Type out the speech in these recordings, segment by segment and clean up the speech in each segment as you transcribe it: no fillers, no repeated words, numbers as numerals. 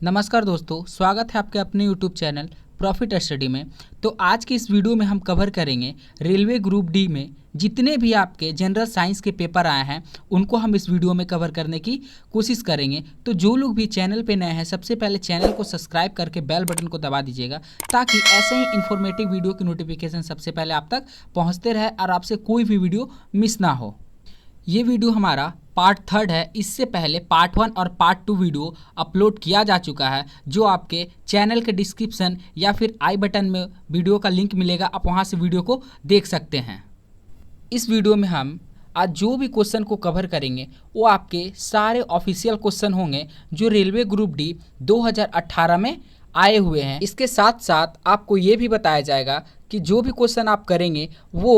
नमस्कार दोस्तों, स्वागत है आपके अपने YouTube चैनल प्रॉफिट स्टडी में। तो आज की इस वीडियो में हम कवर करेंगे रेलवे ग्रुप डी में जितने भी आपके जनरल साइंस के पेपर आए हैं उनको हम इस वीडियो में कवर करने की कोशिश करेंगे। तो जो लोग भी चैनल पे नए हैं सबसे पहले चैनल को सब्सक्राइब करके बेल बटन को दबा दीजिएगा ताकि ऐसे ही इन्फॉर्मेटिव वीडियो की नोटिफिकेशन सबसे पहले आप तक पहुँचते रहे और आपसे कोई भी वीडियो मिस ना हो। ये वीडियो हमारा पार्ट 3 है। इससे पहले पार्ट 1 और पार्ट 2 वीडियो अपलोड किया जा चुका है, जो आपके चैनल के डिस्क्रिप्शन या फिर आई बटन में वीडियो का लिंक मिलेगा, आप वहां से वीडियो को देख सकते हैं। इस वीडियो में हम आज जो भी क्वेश्चन को कवर करेंगे वो आपके सारे ऑफिशियल क्वेश्चन होंगे जो रेलवे ग्रुप डी 2018 में आए हुए हैं। इसके साथ साथ आपको ये भी बताया जाएगा कि जो भी क्वेश्चन आप करेंगे वो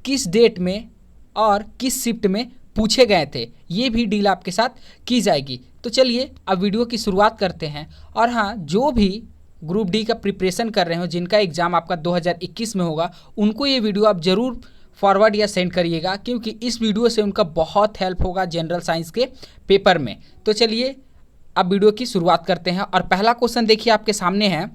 किस डेट में और किस शिफ्ट में पूछे गए थे, ये भी डील आपके साथ की जाएगी। तो चलिए अब वीडियो की शुरुआत करते हैं। और हाँ, जो भी ग्रुप डी का प्रिपरेशन कर रहे हो, जिनका एग्ज़ाम आपका 2021 में होगा, उनको ये वीडियो आप ज़रूर फॉरवर्ड या सेंड करिएगा, क्योंकि इस वीडियो से उनका बहुत हेल्प होगा जनरल साइंस के पेपर में। तो चलिए अब वीडियो की शुरुआत करते हैं। और पहला क्वेश्चन देखिए आपके सामने है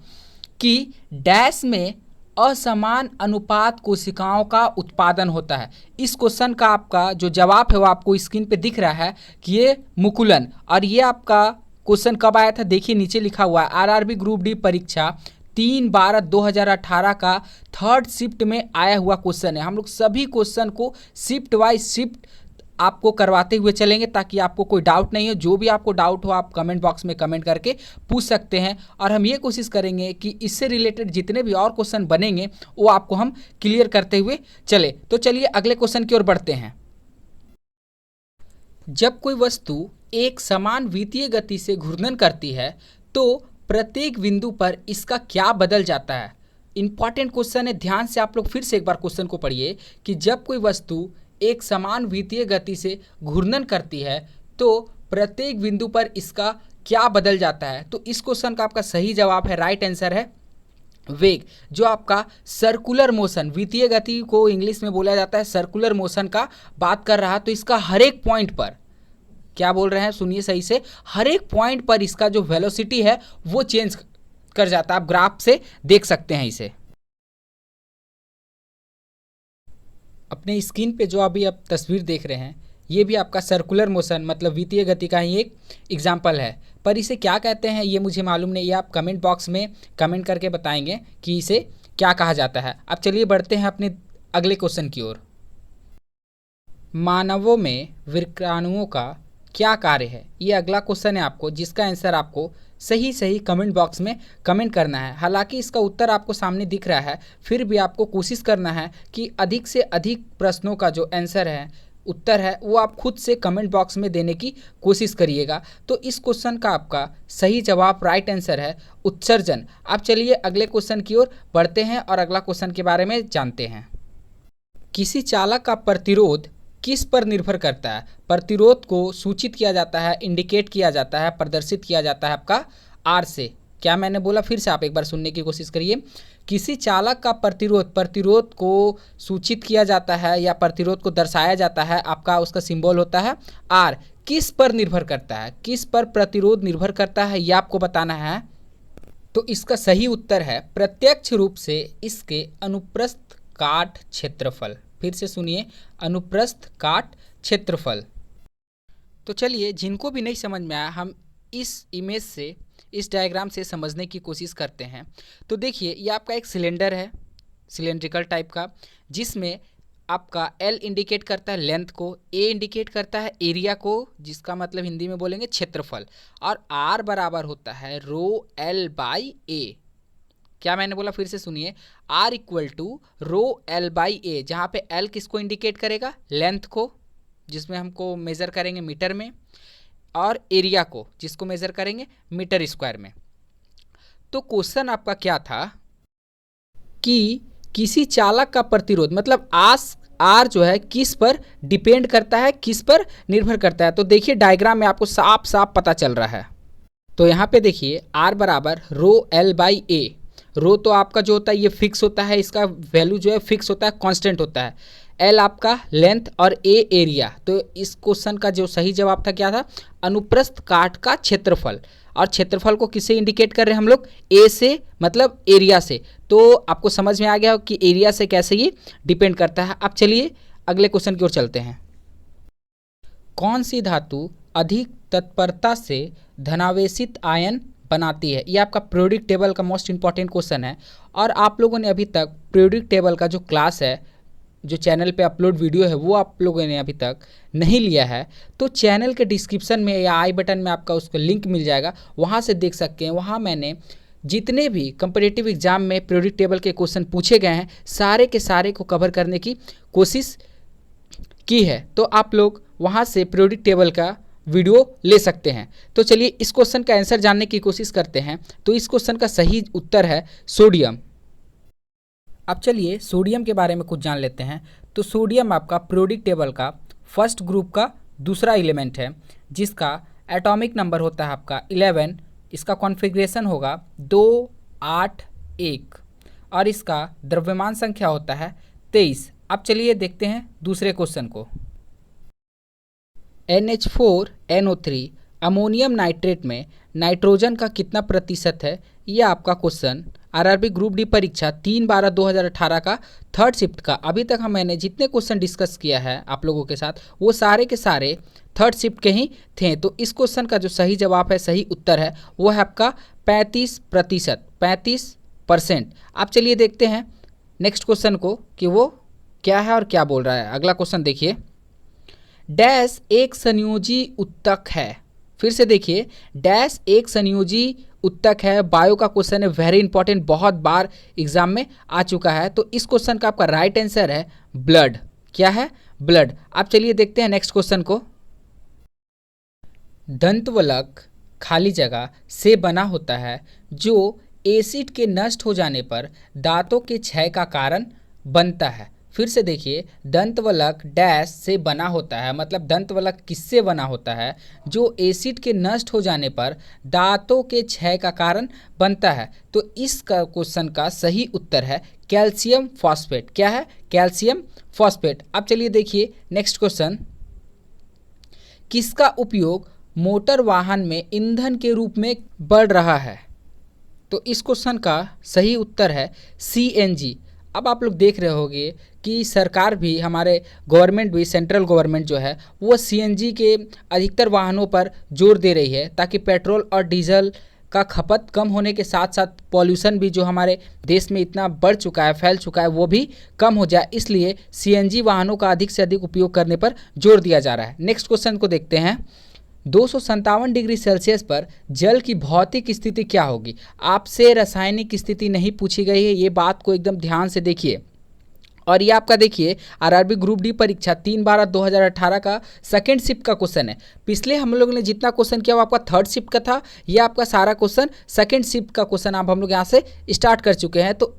कि डैश में असमान अनुपात कोशिकाओं का उत्पादन होता है। इस क्वेश्चन का आपका जो जवाब है वो आपको स्क्रीन पे दिख रहा है कि ये मुकुलन। और ये आपका क्वेश्चन कब आया था, देखिए नीचे लिखा हुआ है आरआरबी ग्रुप डी परीक्षा 3/12/2018 का थर्ड शिफ्ट में आया हुआ क्वेश्चन है। हम लोग सभी क्वेश्चन को शिफ्ट वाइज शिफ्ट आपको करवाते हुए चलेंगे ताकि आपको कोई डाउट नहीं हो। जो भी आपको डाउट हो आप कमेंट बॉक्स में कमेंट करके पूछ सकते हैं, और हम ये कोशिश करेंगे कि इससे रिलेटेड जितने भी और क्वेश्चन बनेंगे वो आपको हम क्लियर करते हुए चले। तो चलिए अगले क्वेश्चन की ओर बढ़ते हैं। जब कोई वस्तु एक समान वितीय गति से घूर्णन करती है तो प्रत्येक बिंदु पर इसका क्या बदल जाता है। इंपॉर्टेंट क्वेश्चन है, ध्यान से आप लोग फिर से एक बार क्वेश्चन को पढ़िए कि जब कोई वस्तु एक समान वितीय गति से घूर्णन करती है तो प्रत्येक बिंदु पर इसका क्या बदल जाता है। तो इस क्वेश्चन का आपका सही जवाब है, राइट आंसर है वेग। जो आपका सर्कुलर मोशन, वितीय गति को इंग्लिश में बोला जाता है सर्कुलर मोशन का बात कर रहा है। तो इसका हर एक पॉइंट पर क्या बोल रहे हैं, सुनिए सही से, हर एक पॉइंट पर इसका जो वेलोसिटी है वो चेंज कर जाता है। आप ग्राफ से देख सकते हैं इसे। अपने स्क्रीन पे जो अभी आप तस्वीर देख रहे हैं ये भी आपका सर्कुलर मोशन मतलब वितीय गति का ही एक एग्जाम्पल है, पर इसे क्या कहते हैं ये मुझे मालूम नहीं। ये आप कमेंट बॉक्स में कमेंट करके बताएंगे कि इसे क्या कहा जाता है। अब चलिए बढ़ते हैं अपने अगले क्वेश्चन की ओर। मानवों में विकिरणों का क्या कार्य है, ये अगला क्वेश्चन है आपको, जिसका आंसर आपको सही कमेंट बॉक्स में कमेंट करना है। हालांकि इसका उत्तर आपको सामने दिख रहा है, फिर भी आपको कोशिश करना है कि अधिक से अधिक प्रश्नों का जो आंसर है, उत्तर है, वो आप खुद से कमेंट बॉक्स में देने की कोशिश करिएगा। तो इस क्वेश्चन का आपका सही जवाब, राइट आंसर है उत्सर्जन। अब चलिए अगले क्वेश्चन की ओर बढ़ते हैं और अगला क्वेश्चन के बारे में जानते हैं। किसी चालक का प्रतिरोध किस पर निर्भर करता है। प्रतिरोध को सूचित किया जाता है, इंडिकेट किया जाता है, प्रदर्शित किया जाता है आपका आर से। क्या मैंने बोला, फिर से आप एक बार सुनने की कोशिश करिए। किसी चालक का प्रतिरोध को सूचित किया जाता है या प्रतिरोध को दर्शाया जाता है, आपका उसका सिंबल होता है आर। किस पर निर्भर करता है, किस पर प्रतिरोध निर्भर करता है, ये आपको बताना है। तो इसका सही उत्तर है प्रत्यक्ष रूप से इसके अनुप्रस्थ काट क्षेत्रफल। फिर से सुनिए, अनुप्रस्थ काट क्षेत्रफल। तो चलिए जिनको भी नहीं समझ में आया हम इस इमेज से, इस डायग्राम से समझने की कोशिश करते हैं। तो देखिए ये आपका एक सिलेंडर है, सिलेंड्रिकल टाइप का, जिसमें आपका L इंडिकेट करता है लेंथ को, A इंडिकेट करता है एरिया को, जिसका मतलब हिंदी में बोलेंगे क्षेत्रफल, और R बराबर होता है रो L बाई A। क्या मैंने बोला, फिर से सुनिए, R equal to rho L by A, जहाँ पे L किसको इंडिकेट करेगा, लेंथ को, जिसमें हमको मेज़र करेंगे मीटर में, और एरिया को जिसको मेज़र करेंगे मीटर स्क्वायर में। तो क्वेश्चन आपका क्या था कि किसी चालक का प्रतिरोध मतलब आर जो है किस पर डिपेंड करता है, किस पर निर्भर करता है। तो देखिए डायग्राम में आपको साफ साफ पता चल रहा है। तो यहाँ पे देखिए R बराबर रो L बाई A। रो तो आपका जो होता है ये फिक्स होता है, इसका वैल्यू जो है फिक्स होता है, कांस्टेंट होता है। एल आपका लेंथ और ए एरिया। तो इस क्वेश्चन का जो सही जवाब था क्या था, अनुप्रस्थ काट का क्षेत्रफल। और क्षेत्रफल को किससे इंडिकेट कर रहे हैं हम लोग, ए से, मतलब एरिया से। तो आपको समझ में आ गया कि एरिया से कैसे ये डिपेंड करता है। अब चलिए अगले क्वेश्चन की ओर चलते हैं। कौन सी धातु अधिक तत्परता से धनावेशित आयन बनाती है? ये आपका पीरियोडिक टेबल का मोस्ट इंपॉर्टेंट क्वेश्चन है। और आप लोगों ने अभी तक पीरियोडिक टेबल का जो क्लास है, जो चैनल पे अपलोड वीडियो है, वो आप लोगों ने अभी तक नहीं लिया है तो चैनल के डिस्क्रिप्शन में या आई बटन में आपका उसको लिंक मिल जाएगा, वहाँ से देख सकते हैं। वहाँ मैंने जितने भी कंपटीटिव एग्जाम में पीरियोडिक टेबल के क्वेश्चन पूछे गए हैं, सारे के सारे को कवर करने की कोशिश की है। तो आप लोग वहाँ से पीरियोडिक टेबल का वीडियो ले सकते हैं। तो चलिए इस क्वेश्चन का आंसर जानने की कोशिश करते हैं। तो इस क्वेश्चन का सही उत्तर है सोडियम। अब चलिए सोडियम के बारे में कुछ जान लेते हैं। तो सोडियम आपका पीरियोडिक टेबल का फर्स्ट ग्रुप का दूसरा एलिमेंट है, जिसका एटॉमिक नंबर होता है आपका 11, इसका कॉन्फ़िगरेशन होगा 2, 8, 1 और इसका द्रव्यमान संख्या होता है 23। अब चलिए देखते हैं दूसरे क्वेश्चन को। NH4NO3 अमोनियम नाइट्रेट में नाइट्रोजन का कितना प्रतिशत है? ये आपका क्वेश्चन आरआरबी ग्रुप डी परीक्षा 3/12/2018 का थर्ड शिफ्ट का। अभी तक मैंने जितने क्वेश्चन डिस्कस किया है आप लोगों के साथ, वो सारे के सारे थर्ड शिफ्ट के ही थे। तो इस क्वेश्चन का जो सही जवाब है, सही उत्तर है, वो है आपका 35%, 35%। आप चलिए देखते हैं नेक्स्ट क्वेश्चन को कि वो क्या है और क्या बोल रहा है। अगला क्वेश्चन देखिए, डैश एक संयोजी उत्तक है। फिर से देखिए, डैश एक संयोजी उत्तक है। बायो का क्वेश्चन है, वेरी इंपॉर्टेंट, बहुत बार एग्जाम में आ चुका है। तो इस क्वेश्चन का आपका राइट आंसर है ब्लड। क्या है? ब्लड। आप चलिए देखते हैं नेक्स्ट क्वेश्चन को। दंतवलक खाली जगह से बना होता है जो एसिड के नष्ट हो जाने पर दांतों के क्षय का कारण बनता है। फिर से देखिए, दंतवलक डैश से बना होता है, मतलब दंतवलक किससे बना होता है? जो एसिड के नष्ट हो जाने पर दांतों के क्षय का कारण बनता है। तो इस क्वेश्चन का सही उत्तर है कैल्शियम फॉस्फेट। क्या है? Calcium phosphate. अब चलिए देखिए नेक्स्ट क्वेश्चन, किसका उपयोग मोटर वाहन में ईंधन के रूप में बढ़ रहा है? तो इस क्वेश्चन का सही उत्तर है CNG। अब आप लोग देख रहे होंगे कि सरकार भी, हमारे गवर्नमेंट भी, सेंट्रल गवर्नमेंट जो है वो CNG के अधिकतर वाहनों पर जोर दे रही है, ताकि पेट्रोल और डीजल का खपत कम होने के साथ साथ पॉल्यूशन भी जो हमारे देश में इतना बढ़ चुका है, फैल चुका है, वो भी कम हो जाए। इसलिए CNG वाहनों का अधिक से अधिक उपयोग करने पर जोर दिया जा रहा है। नेक्स्ट क्वेश्चन को देखते हैं। 257 डिग्री सेल्सियस पर जल की भौतिक स्थिति क्या होगी? आपसे रासायनिक स्थिति नहीं पूछी गई है, ये बात को एकदम ध्यान से देखिए। और ये आपका देखिए आरआरबी ग्रुप डी परीक्षा 3/12/2018 का सेकेंड शिफ्ट का क्वेश्चन है। पिछले हम लोग ने जितना क्वेश्चन किया वो आपका थर्ड शिफ्ट का था, ये आपका सारा क्वेश्चन सेकेंड शिफ्ट का क्वेश्चन आप हम लोग यहाँ से स्टार्ट कर चुके हैं। तो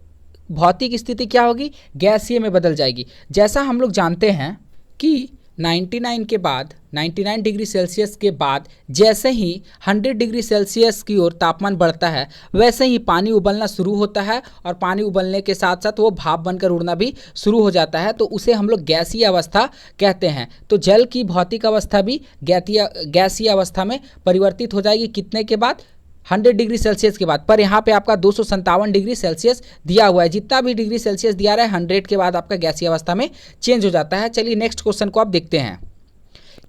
भौतिक स्थिति क्या होगी? गैसीय में बदल जाएगी। जैसा हम लोग जानते हैं कि 99 डिग्री सेल्सियस के बाद जैसे ही 100 डिग्री सेल्सियस की ओर तापमान बढ़ता है, वैसे ही पानी उबलना शुरू होता है और पानी उबलने के साथ साथ वो भाप बनकर उड़ना भी शुरू हो जाता है। तो उसे हम लोग गैसीय अवस्था कहते हैं। तो जल की भौतिक अवस्था भी गैसीय अवस्था में परिवर्तित हो जाएगी कितने के बाद? 100 डिग्री सेल्सियस के बाद। पर यहाँ पे आपका 257 डिग्री सेल्सियस दिया हुआ है। जितना भी डिग्री सेल्सियस दिया रहा है 100 के बाद आपका गैसीय अवस्था में चेंज हो जाता है। चलिए नेक्स्ट क्वेश्चन को आप देखते हैं।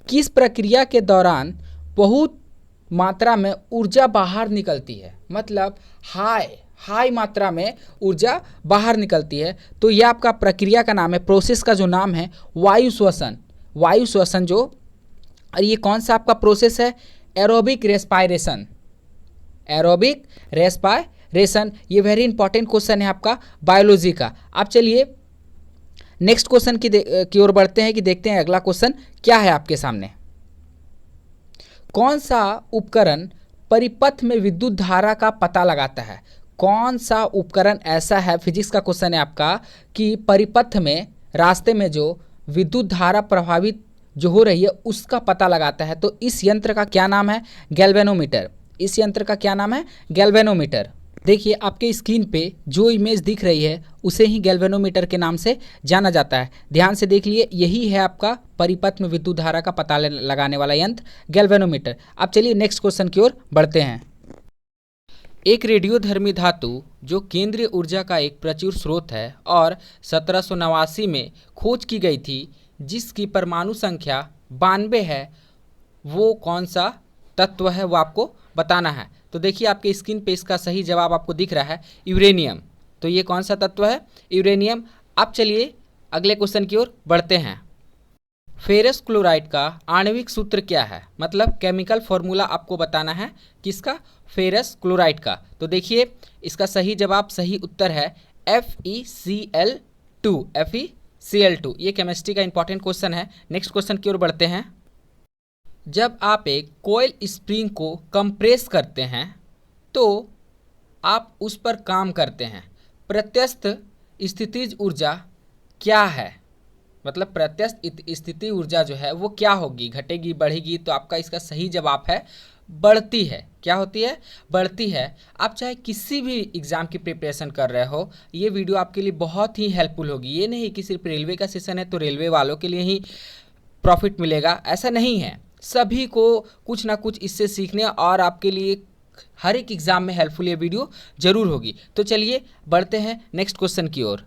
किस प्रक्रिया के दौरान बहुत मात्रा में ऊर्जा बाहर निकलती है? मतलब हाई मात्रा में ऊर्जा बाहर निकलती है। तो यह आपका प्रक्रिया का नाम है, प्रोसेस का जो नाम है वायु श्वसन। वायु श्वसन जो, और ये कौन सा आपका प्रोसेस है? Aerobic respiration. Aerobic respiration. ये वेरी इंपॉर्टेंट क्वेश्चन है आपका बायोलॉजी का। आप चलिए नेक्स्ट क्वेश्चन की ओर बढ़ते हैं कि देखते हैं अगला क्वेश्चन क्या है आपके सामने। कौन सा उपकरण परिपथ में विद्युत धारा का पता लगाता है? कौन सा उपकरण ऐसा है, फिजिक्स का क्वेश्चन है आपका, कि परिपथ में, रास्ते में जो विद्युत धारा प्रभावित जो हो रही है उसका पता लगाता है? तो इस यंत्र का क्या नाम है? गैल्वेनोमीटर। इस यंत्र का क्या नाम है? गैल्वेनोमीटर। देखिए आपके स्क्रीन पे जो इमेज दिख रही है उसे ही गैल्वेनोमीटर के नाम से जाना जाता है। ध्यान से देख लिए, यही है आपका परिपथ में विद्युत धारा का पता लगाने वाला यंत्र, गैल्वेनोमीटर। अब चलिए नेक्स्ट क्वेश्चन की ओर बढ़ते हैं। एक रेडियोधर्मी धातु जो केंद्रीय ऊर्जा का एक प्रचुर स्रोत है और 1789 में खोज की गई थी, जिसकी परमाणु संख्या 92 है, वो कौन सा तत्व है वो आपको बताना है। तो देखिए आपके स्क्रीन पे इसका सही जवाब आपको दिख रहा है, यूरेनियम। तो ये कौन सा तत्व है? यूरेनियम। अब चलिए अगले क्वेश्चन की ओर बढ़ते हैं। फेरस क्लोराइड का आणविक सूत्र क्या है? मतलब केमिकल फॉर्मूला आपको बताना है किसका? फेरस क्लोराइड का। तो देखिए इसका सही जवाब, सही उत्तर है FeCl2। FeCl2। ये केमिस्ट्री का इंपॉर्टेंट क्वेश्चन है। नेक्स्ट क्वेश्चन की ओर बढ़ते हैं। जब आप एक कोयल स्प्रिंग को कंप्रेस करते हैं तो आप उस पर काम करते हैं, प्रत्यस्थ स्थितिज ऊर्जा क्या है? मतलब प्रत्यस्थ स्थिति ऊर्जा जो है वो क्या होगी? घटेगी, बढ़ेगी? तो आपका इसका सही जवाब है बढ़ती है। क्या होती है? बढ़ती है। आप चाहे किसी भी एग्ज़ाम की प्रिपरेशन कर रहे हो, ये वीडियो आपके लिए बहुत ही हेल्पफुल होगी। ये नहीं कि सिर्फ रेलवे का सेशन है तो रेलवे वालों के लिए ही प्रॉफिट मिलेगा, ऐसा नहीं है। सभी को कुछ ना कुछ इससे सीखने और आपके लिए हर एक एग्ज़ाम में हेल्पफुल ये वीडियो जरूर होगी। तो चलिए बढ़ते हैं नेक्स्ट क्वेश्चन की ओर।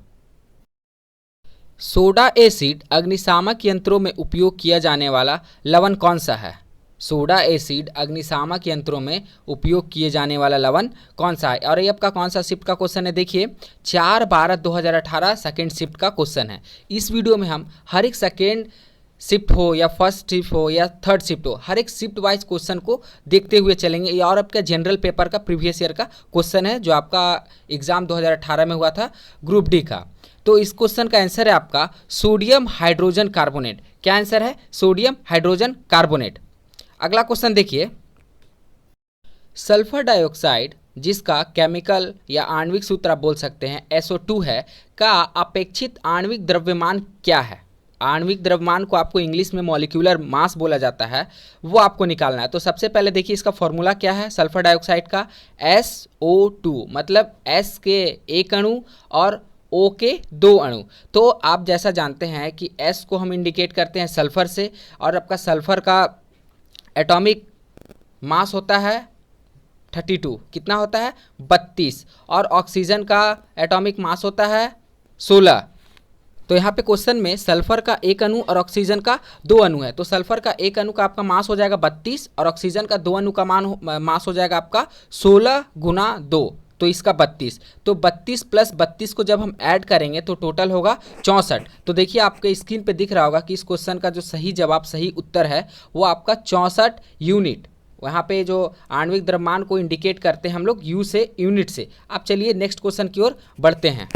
सोडा एसिड अग्निशामक यंत्रों में उपयोग किया जाने वाला लवण कौन सा है? सोडा एसिड अग्निशामक यंत्रों में उपयोग किए जाने वाला लवण कौन सा है? और ये आपका कौन सा शिफ्ट का क्वेश्चन है? देखिए 4/12/2018 सेकेंड शिफ्ट का क्वेश्चन है। इस वीडियो में हम हर एक सेकेंड शिफ्ट हो या फर्स्ट शिफ्ट हो या थर्ड शिफ्ट हो, हर एक शिफ्ट वाइज क्वेश्चन को देखते हुए चलेंगे। ये और आपका जनरल पेपर का प्रीवियस ईयर का क्वेश्चन है जो आपका एग्ज़ाम 2018 में हुआ था, ग्रुप डी का। तो इस क्वेश्चन का आंसर है आपका सोडियम हाइड्रोजन कार्बोनेट। क्या आंसर है? Sodium hydrogen carbonate. अगला क्वेश्चन देखिए। सल्फर डाइऑक्साइड, जिसका केमिकल या आणविक सूत्र आप बोल सकते हैं SO2 है, का अपेक्षित आणविक द्रव्यमान क्या है? आणविक द्रव्यमान को आपको इंग्लिश में मॉलिक्यूलर मास बोला जाता है, वो आपको निकालना है। तो सबसे पहले देखिए इसका फॉर्मूला क्या है सल्फर डाइऑक्साइड का? SO2, मतलब S के एक अणु और O के 2 अणु। तो आप जैसा जानते हैं कि S को हम इंडिकेट करते हैं सल्फर से, और आपका सल्फर का एटॉमिक मास होता है 32। कितना होता है? 32। और ऑक्सीजन का एटॉमिक मास होता है 16। तो यहाँ पे क्वेश्चन में सल्फर का एक अणु और ऑक्सीजन का 2 अणु है। तो सल्फर का एक अणु का आपका मास हो जाएगा 32 और ऑक्सीजन का 2 अणु का मास हो जाएगा आपका 16 × 2, तो इसका 32। तो 32 + 32 को जब हम ऐड करेंगे तो टोटल होगा 64। तो देखिए आपके स्क्रीन पे दिख रहा होगा कि इस क्वेश्चन का जो सही जवाब, सही उत्तर है वो आपका 64 यूनिट। वहाँ पे जो आणविक द्रव्यमान को इंडिकेट करते हैं हम लोग U से, यूनिट से। अब चलिए नेक्स्ट क्वेश्चन की ओर बढ़ते हैं।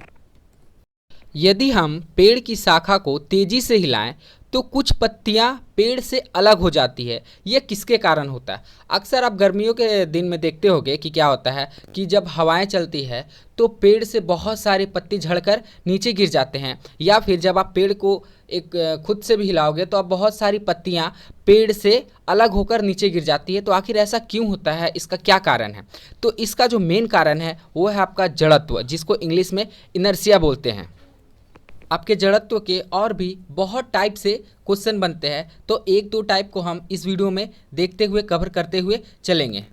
यदि हम पेड़ की शाखा को तेजी से हिलाएं तो कुछ पत्तियां पेड़ से अलग हो जाती है, यह किसके कारण होता है? अक्सर आप गर्मियों के दिन में देखते होंगे कि क्या होता है कि जब हवाएं चलती है तो पेड़ से बहुत सारे पत्ती झड़कर नीचे गिर जाते हैं, या फिर जब आप पेड़ को एक खुद से भी हिलाओगे तो आप बहुत सारी पत्तियां पेड़ से अलग होकर नीचे गिर जाती है। तो आखिर ऐसा क्यों होता है, इसका क्या कारण है? तो इसका जो मेन कारण है वो है आपका जड़त्व, जिसको इंग्लिश में इनर्शिया बोलते हैं। आपके जड़त्व के और भी बहुत टाइप से क्वेश्चन बनते हैं, तो 1-2 टाइप को हम इस वीडियो में देखते हुए, कवर करते हुए चलेंगे।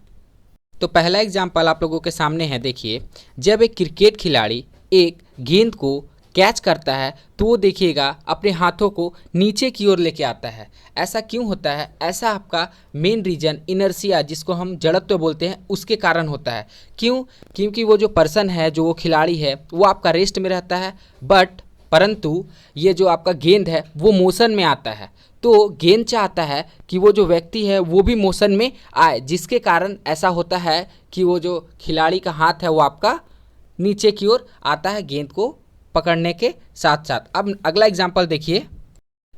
तो पहला एग्जाम्पल आप लोगों के सामने है। देखिए, जब एक क्रिकेट खिलाड़ी एक गेंद को कैच करता है तो वो देखिएगा अपने हाथों को नीचे की ओर लेके आता है। ऐसा क्यों होता है? ऐसा आपका मेन रीजन इनर्शिया, जिसको हम जड़त्व बोलते हैं, उसके कारण होता है। क्यों? क्योंकि वो जो पर्सन है, जो वो खिलाड़ी है, वो आपका रेस्ट में रहता है, परंतु ये जो आपका गेंद है वो मोशन में आता है। तो गेंद चाहता है कि वो जो व्यक्ति है वो भी मोशन में आए, जिसके कारण ऐसा होता है कि वो जो खिलाड़ी का हाथ है वो आपका नीचे की ओर आता है गेंद को पकड़ने के साथ साथ। अब अगला एग्जाम्पल देखिए।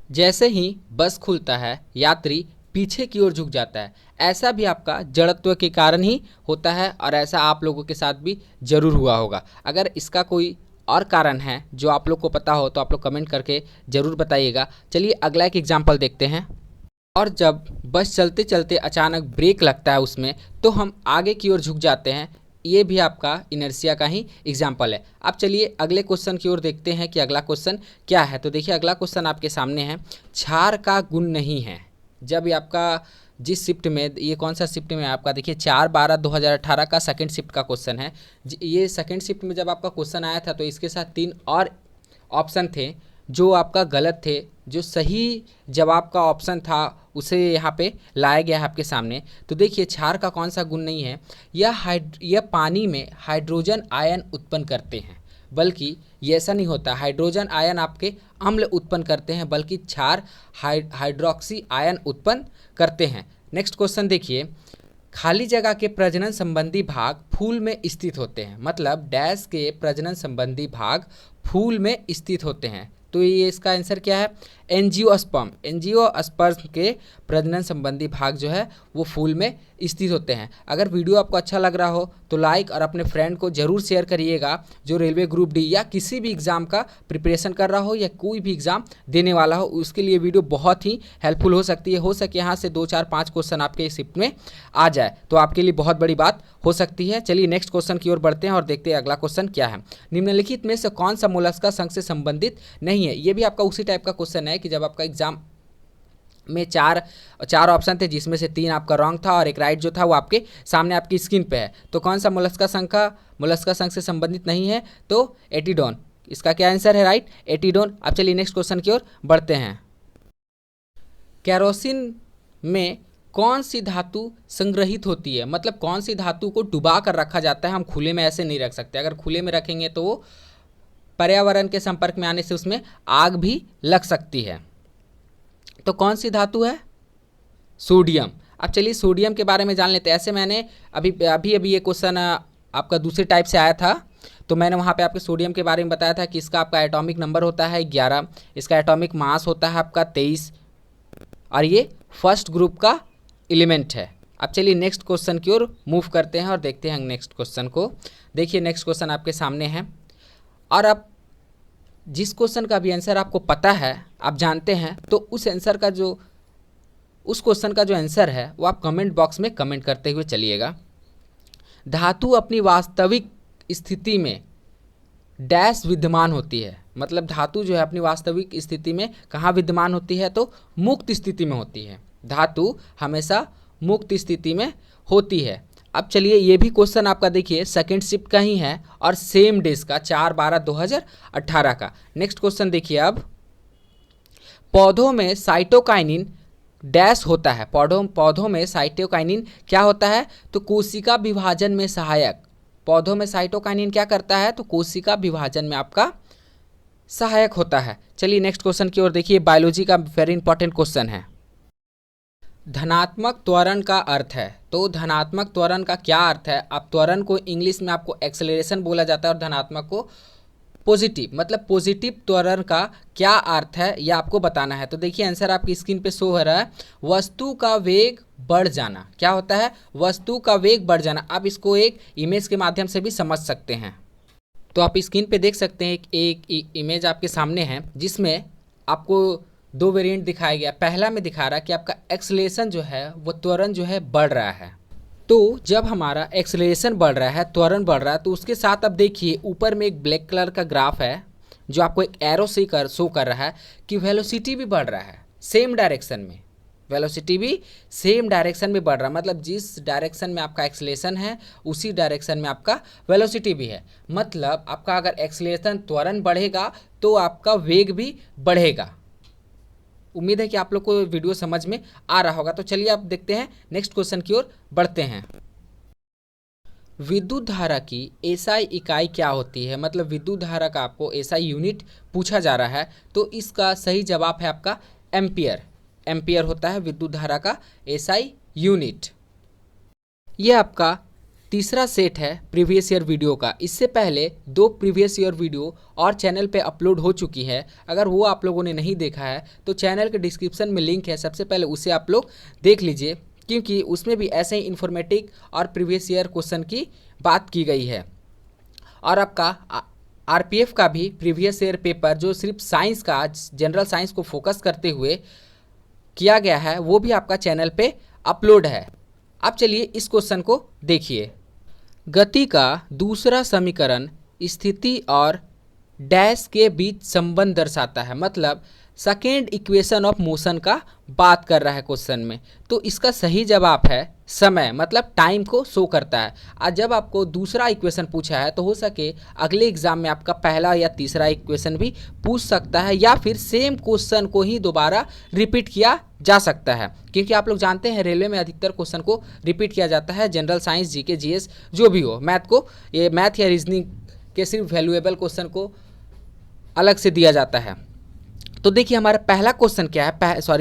जैसे ही बस खुलता है यात्री पीछे की ओर झुक जाता है। ऐसा भी आपका जड़त्व के कारण ही होता है, और ऐसा आप लोगों के साथ भी जरूर हुआ होगा। अगर इसका कोई और कारण है जो आप लोग को पता हो तो आप लोग कमेंट करके ज़रूर बताइएगा। चलिए अगला एक एग्जाम्पल देखते हैं। और जब बस चलते चलते अचानक ब्रेक लगता है उसमें, तो हम आगे की ओर झुक जाते हैं। ये भी आपका इनर्शिया का ही एग्जाम्पल है। अब चलिए अगले क्वेश्चन की ओर देखते हैं कि अगला क्वेश्चन क्या है। तो देखिए अगला क्वेश्चन आपके सामने है। क्षार का गुण नहीं है। जब ये आपका जिस शिफ्ट में, ये कौन सा शिफ्ट में आपका देखिए 4/12/2018 का सेकंड शिफ्ट का क्वेश्चन है। ये सेकंड शिफ्ट में जब आपका क्वेश्चन आया था तो इसके साथ 3 और ऑप्शन थे जो आपका गलत थे। जो सही जवाब का ऑप्शन था उसे यहाँ पे लाया गया है आपके सामने। तो देखिए क्षार का कौन सा गुण नहीं है, यह पानी में हाइड्रोजन आयन उत्पन्न करते हैं, बल्कि ये ऐसा नहीं होता। हाइड्रोजन आयन आपके अम्ल उत्पन्न करते हैं, बल्कि क्षार हाइड्रोक्सी आयन उत्पन्न करते हैं। नेक्स्ट क्वेश्चन देखिए, खाली जगह के प्रजनन संबंधी भाग फूल में स्थित होते हैं। मतलब डैश के प्रजनन संबंधी भाग फूल में स्थित होते हैं। तो ये इसका आंसर क्या है? एंजियोस्पर्म। एंजियोस्पर्म के प्रजनन संबंधी भाग जो है वो फूल में स्थित होते हैं। अगर वीडियो आपको अच्छा लग रहा हो तो लाइक और अपने फ्रेंड को ज़रूर शेयर करिएगा जो रेलवे ग्रुप डी या किसी भी एग्ज़ाम का प्रिपरेशन कर रहा हो या कोई भी एग्ज़ाम देने वाला हो, उसके लिए वीडियो बहुत ही हेल्पफुल हो सकती है। हो सके यहाँ से 2 4 5 क्वेश्चन आपके शिफ्ट में आ जाए तो आपके लिए बहुत बड़ी बात हो सकती है। चलिए नेक्स्ट क्वेश्चन की ओर बढ़ते हैं और देखते हैं अगला क्वेश्चन क्या है। निम्नलिखित में से कौन सा मोलस्का संघ से संबंधित नहीं है? ये भी आपका उसी टाइप का क्वेश्चन है कि जब आपका एग्जाम में चार ऑप्शन थे जिसमें से 3 आपका रॉन्ग था और एक राइट जो था वो आपके सामने आपकी स्क्रीन पे है। तो कौन सा मोलस्का संघ से संबंधित नहीं है? तो एटिडोन। इसका क्या आंसर है? राइट, एटिडोन। अब चलिए नेक्स्ट क्वेश्चन की ओर बढ़ते हैं। केरोसिन में कौन सी धातु संग्रहित होती है? मतलब कौन सी धातु को डुबा कर रखा जाता है, हम खुले में ऐसे नहीं रख सकते। अगर खुले में रखेंगे तो वो पर्यावरण के संपर्क में आने से उसमें आग भी लग सकती है। तो कौन सी धातु है? सोडियम। अब चलिए सोडियम के बारे में जान लेते हैं। ऐसे मैंने अभी ये क्वेश्चन आपका दूसरे टाइप से आया था तो मैंने वहाँ पे आपके सोडियम के बारे में बताया था कि इसका आपका एटॉमिक नंबर होता है 11, इसका एटॉमिक मास होता है आपका 23 और ये फर्स्ट ग्रुप का एलिमेंट है। अब चलिए नेक्स्ट क्वेश्चन की ओर मूव करते हैं और देखते हैं नेक्स्ट क्वेश्चन को। देखिए नेक्स्ट क्वेश्चन आपके सामने है और अब जिस क्वेश्चन का भी आंसर आपको पता है, आप जानते हैं, तो उस क्वेश्चन का जो आंसर है वो आप कमेंट बॉक्स में कमेंट करते हुए चलिएगा। धातु अपनी वास्तविक स्थिति में डैश विद्यमान होती है। मतलब धातु जो है अपनी वास्तविक स्थिति में कहाँ विद्यमान होती है? तो मुक्त स्थिति में होती है। धातु हमेशा मुक्त स्थिति में होती है। अब चलिए ये भी क्वेश्चन आपका देखिए सेकंड शिफ्ट का ही है और सेम डेज का 4/12/2018 का। नेक्स्ट क्वेश्चन देखिए, अब पौधों में साइटोकाइनिन डैश होता है। पौधों में साइटोकाइनिन क्या होता है? तो कोशिका विभाजन में सहायक। पौधों में साइटोकाइनिन क्या करता है? तो कोशिका विभाजन में आपका सहायक होता है। चलिए नेक्स्ट क्वेश्चन की ओर देखिए, बायोलॉजी का वेरी इंपॉर्टेंट क्वेश्चन है। धनात्मक त्वरण का अर्थ है। तो धनात्मक त्वरण का क्या अर्थ है? अब त्वरण को इंग्लिश में आपको एक्सेलरेशन बोला जाता है और धनात्मक को पॉजिटिव। मतलब पॉजिटिव त्वरण का क्या अर्थ है ये आपको बताना है। तो देखिए आंसर आपकी स्क्रीन पे शो हो रहा है, वस्तु का वेग बढ़ जाना। क्या होता है? वस्तु का वेग बढ़ जाना। आप इसको एक इमेज के माध्यम से भी समझ सकते हैं। तो आप स्क्रीन पे देख सकते हैं एक इमेज आपके सामने है जिसमें आपको 2 वेरिएंट दिखाया गया। पहला में दिखा रहा है कि आपका एक्सेलरेशन जो है वो त्वरण जो है बढ़ रहा है। तो जब हमारा एक्सेलरेशन बढ़ रहा है, त्वरण बढ़ रहा है, तो उसके साथ अब देखिए ऊपर में एक ब्लैक कलर का ग्राफ है जो आपको एक एरो से शो कर रहा है कि वेलोसिटी भी बढ़ रहा है सेम डायरेक्शन में। वेलोसिटी भी सेम डायरेक्शन में बढ़ रहा है। मतलब जिस डायरेक्शन में आपका एक्सेलरेशन है उसी डायरेक्शन में आपका वेलोसिटी भी है। मतलब आपका अगर एक्सेलरेशन त्वरण बढ़ेगा तो आपका वेग भी बढ़ेगा। उम्मीद है कि आप लोग को वीडियो समझ में आ रहा होगा। तो चलिए आप देखते हैं नेक्स्ट क्वेश्चन की ओर बढ़ते हैं। विद्युत धारा की एसआई इकाई क्या होती है? मतलब विद्युत धारा का आपको एसआई यूनिट पूछा जा रहा है। तो इसका सही जवाब है आपका एम्पियर। एम्पियर होता है विद्युत धारा का एसआई यूनिट। ये आपका तीसरा सेट है प्रीवियस ईयर वीडियो का। इससे पहले 2 प्रीवियस ईयर वीडियो और चैनल पे अपलोड हो चुकी है। अगर वो आप लोगों ने नहीं देखा है तो चैनल के डिस्क्रिप्शन में लिंक है, सबसे पहले उसे आप लोग देख लीजिए, क्योंकि उसमें भी ऐसे ही इन्फॉर्मेटिव और प्रीवियस ईयर क्वेश्चन की बात की गई है। और आपका आरपीएफ का भी प्रीवियस ईयर पेपर जो सिर्फ साइंस का, जनरल साइंस को फोकस करते हुए किया गया है, वो भी आपका चैनल पे अपलोड है। अब चलिए इस क्वेश्चन को देखिए। गति का दूसरा समीकरण स्थिति और डैश के बीच संबंध दर्शाता है। मतलब सेकेंड इक्वेशन ऑफ मोशन का बात कर रहा है क्वेश्चन में। तो इसका सही जवाब है समय, मतलब टाइम को शो करता है। आज जब आपको दूसरा इक्वेशन पूछा है तो हो सके अगले एग्जाम में आपका पहला या तीसरा इक्वेशन भी पूछ सकता है, या फिर सेम क्वेश्चन को ही दोबारा रिपीट किया जा सकता है, क्योंकि आप लोग जानते हैं रेलवे में अधिकतर क्वेश्चन को रिपीट किया जाता है। जनरल साइंस, जीके, जीएस जो भी हो, मैथ को, ये मैथ या रीजनिंग के सिर्फ वैल्यूएबल क्वेश्चन को अलग से दिया जाता है। तो देखिए हमारा पहला क्वेश्चन क्या है,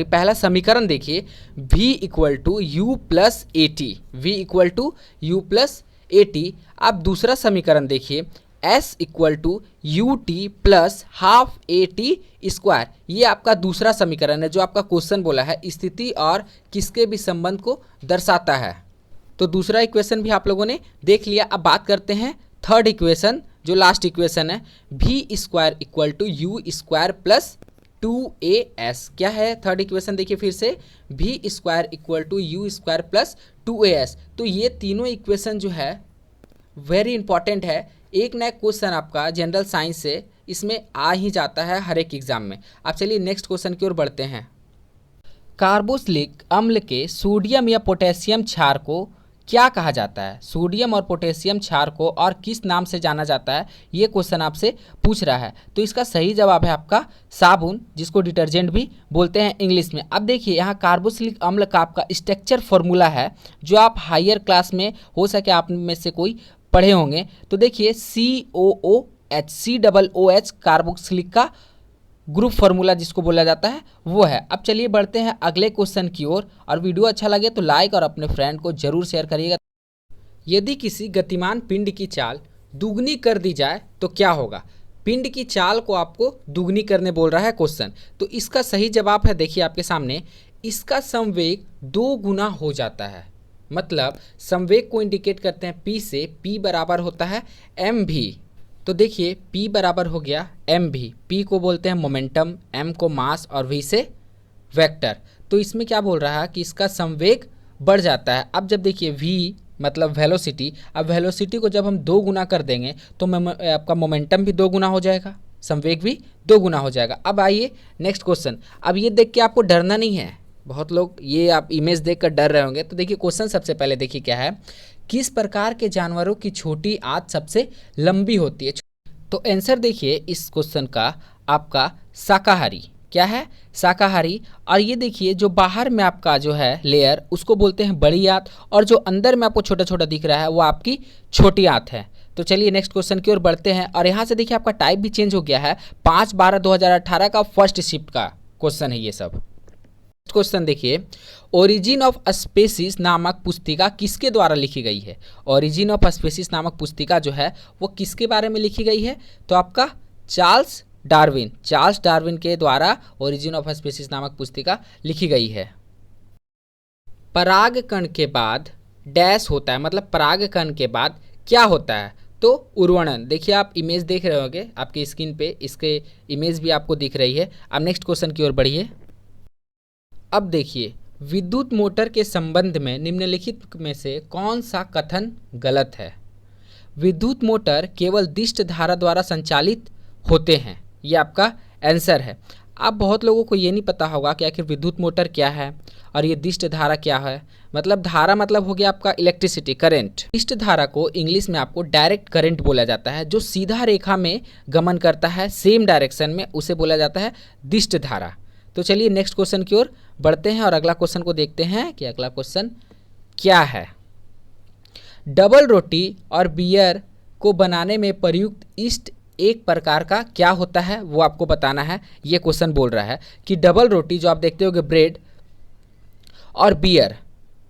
पहला समीकरण देखिए, v equal to u plus a t, v equal to u plus a t. आप दूसरा समीकरण देखिए, s equal to u t plus half a t square. ये आपका दूसरा समीकरण है जो आपका क्वेश्चन बोला है स्थिति और किसके भी संबंध को दर्शाता है। तो दूसरा इक्वेशन भी आप लोगों ने देख लिया। अब बात करते हैं थर्ड इक्वेशन, जो लास्ट इक्वेशन है, v square equal to u square plus 2as। क्या है थर्ड इक्वेशन, देखिए फिर से, v square equal to u square plus 2as। तो ये तीनों इक्वेशन जो है वेरी इंपॉर्टेंट है। एक नया क्वेश्चन आपका जनरल साइंस से इसमें आ ही जाता है हर एक एग्जाम में। अब चलिए नेक्स्ट क्वेश्चन की ओर बढ़ते हैं। कार्बोक्सिलिक अम्ल के सोडियम या पोटेशियम क्षार को क्या कहा जाता है? सोडियम और पोटेशियम क्षार को और किस नाम से जाना जाता है, ये क्वेश्चन आपसे पूछ रहा है। तो इसका सही जवाब है आपका साबुन, जिसको डिटर्जेंट भी बोलते हैं इंग्लिश में। अब देखिए यहाँ कार्बोक्सिलिक अम्ल का आपका स्ट्रक्चर फॉर्मूला है, जो आप हायर क्लास में हो सके आप में से कोई पढ़े होंगे। तो देखिए COOH, COOH कार्बोक्सिलिक का ग्रुप फार्मूला जिसको बोला जाता है वो है। अब चलिए बढ़ते हैं अगले क्वेश्चन की ओर, और वीडियो अच्छा लगे तो लाइक और अपने फ्रेंड को जरूर शेयर करिएगा। यदि किसी गतिमान पिंड की चाल दुगनी कर दी जाए तो क्या होगा? पिंड की चाल को आपको दुगनी करने बोल रहा है क्वेश्चन। तो इसका सही जवाब है, देखिए आपके सामने, इसका संवेग 2 गुना हो जाता है। मतलब संवेग को इंडिकेट करते हैं P से, P बराबर होता है mv। तो देखिए P बराबर हो गया mv, P को बोलते हैं मोमेंटम, m को मास और v से वेक्टर। तो इसमें क्या बोल रहा है कि इसका संवेग बढ़ जाता है। अब जब देखिए v मतलब वेलोसिटी, अब वेलोसिटी को जब हम 2 गुना कर देंगे तो आपका मोमेंटम भी 2 गुना हो जाएगा, संवेग भी 2 गुना हो जाएगा। अब आइए नेक्स्ट क्वेश्चन। अब ये देख के आपको डरना नहीं है, बहुत लोग ये आप इमेज देख कर डर रहे होंगे। तो देखिए क्वेश्चन सबसे पहले देखिए क्या है, किस प्रकार के जानवरों की छोटी आंत सबसे लंबी होती है? तो आंसर देखिए इस क्वेश्चन का आपका शाकाहारी। क्या है? शाकाहारी। और ये देखिए जो बाहर में आपका जो है लेयर उसको बोलते हैं बड़ी आंत, और जो अंदर में आपको छोटा छोटा दिख रहा है वो आपकी छोटी आंत है। तो चलिए नेक्स्ट क्वेश्चन की ओर बढ़ते हैं। और यहाँ से देखिए आपका टाइप भी चेंज हो गया है, 5/12/2018 का फर्स्ट शिफ्ट का क्वेश्चन है ये सब। क्वेश्चन देखिए, ओरिजिन ऑफ स्पेसीज नामक पुस्तिका किसके द्वारा लिखी गई है? ओरिजिन ऑफ स्पेसीज नामक पुस्तिका जो है वो किसके बारे में लिखी गई है? तो आपका चार्ल्स डार्विन के द्वारा ओरिजिन ऑफ स्पेसीज नामक पुस्तिका लिखी गई है। परागकण के बाद डैश होता है, मतलब परागकण के बाद क्या होता है? तो उर्वरन। देखिए आप इमेज देख रहे होंगे आपकी स्क्रीन पे, इसके इमेज भी आपको दिख रही है। अब नेक्स्ट क्वेश्चन की ओर बढ़िए। अब देखिए विद्युत मोटर के संबंध में निम्नलिखित में से कौन सा कथन गलत है? विद्युत मोटर केवल दिष्ट धारा द्वारा संचालित होते हैं, ये आपका आंसर है। अब बहुत लोगों को ये नहीं पता होगा कि आखिर विद्युत मोटर क्या है और ये दिष्ट धारा क्या है। मतलब धारा मतलब हो गया आपका इलेक्ट्रिसिटी, करंट। दिष्ट धारा को इंग्लिश में आपको डायरेक्ट करंट बोला जाता है, जो सीधा रेखा में गमन करता है सेम डायरेक्शन में, उसे बोला जाता है दिष्ट धारा। तो चलिए नेक्स्ट क्वेश्चन की ओर बढ़ते हैं और अगला क्वेश्चन को देखते हैं कि अगला क्वेश्चन क्या है। डबल रोटी और बियर को बनाने में प्रयुक्त ईस्ट एक प्रकार का क्या होता है, वो आपको बताना है। ये क्वेश्चन बोल रहा है कि डबल रोटी जो आप देखते होंगे ब्रेड और बियर,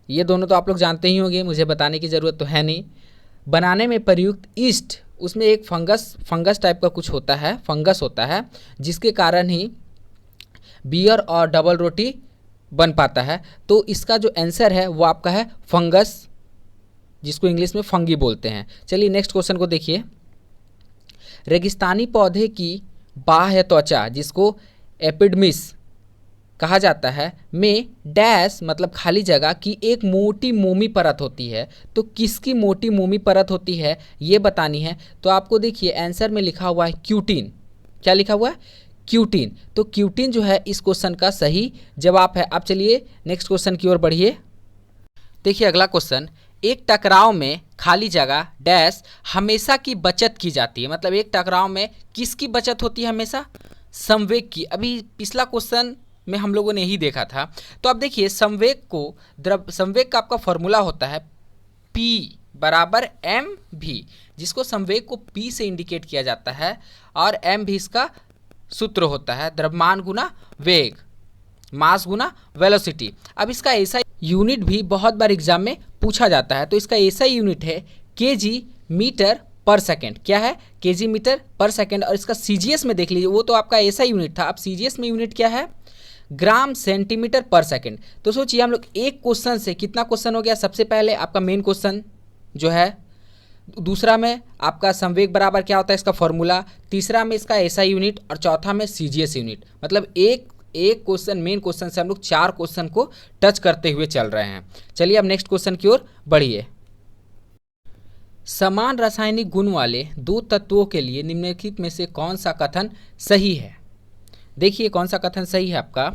ये दोनों तो आप लोग जानते ही होंगे, मुझे बताने की ज़रूरत तो है नहीं। बनाने में प्रयुक्त ईस्ट, उसमें एक फंगस टाइप का कुछ होता है, फंगस होता है, जिसके कारण ही बियर और डबल रोटी बन पाता है। तो इसका जो आंसर है वो आपका है फंगस, जिसको इंग्लिश में फंगी बोलते हैं। चलिए नेक्स्ट क्वेश्चन को देखिए। रेगिस्तानी पौधे की बाह्य त्वचा, जिसको एपिडर्मिस कहा जाता है, में डैश मतलब खाली जगह की एक मोटी मोमी परत होती है। तो किसकी मोटी मोमी परत होती है ये बतानी है। तो आपको देखिए आंसर में लिखा हुआ है क्यूटिन। क्या लिखा हुआ है? क्यूटीन। तो क्यूटीन जो है इस क्वेश्चन का सही जवाब है। अब चलिए नेक्स्ट क्वेश्चन की ओर बढ़िए। देखिए अगला क्वेश्चन, एक टकराव में खाली जगह डैश हमेशा की बचत की जाती है। मतलब एक टकराव में किसकी बचत होती है? हमेशा संवेग की। अभी पिछला क्वेश्चन में हम लोगों ने यही देखा था। तो अब देखिए संवेग का आपका फॉर्मूला होता है P बराबर एम भी, जिसको संवेग को P से इंडिकेट किया जाता है, और एम भी इसका सूत्र होता है द्रव्यमान गुना वेग, मास गुना वेलोसिटी। अब इसका ऐसा यूनिट भी बहुत बार एग्जाम में पूछा जाता है। तो इसका ऐसा यूनिट है केजी मीटर पर सेकेंड। क्या है? केजी मीटर पर सेकेंड। और इसका सीजीएस में देख लीजिए, वो तो आपका ऐसा यूनिट था। अब सीजीएस में यूनिट क्या है? ग्राम सेंटीमीटर पर सेकेंड। तो सोचिए हम लोग एक क्वेश्चन से कितना क्वेश्चन हो गया। सबसे पहले आपका मेन क्वेश्चन जो है, दूसरा में आपका संवेग बराबर क्या होता है इसका फॉर्मूला, तीसरा में इसका एसआई यूनिट, और चौथा में सीजीएस यूनिट। मतलब एक क्वेश्चन, मेन क्वेश्चन से हम लोग 4 क्वेश्चन को टच करते हुए चल रहे हैं। चलिए अब नेक्स्ट क्वेश्चन की ओर बढ़िए। समान रासायनिक गुण वाले 2 तत्वों के लिए निम्नलिखित में से कौन सा कथन सही है? देखिए कौन सा कथन सही है आपका।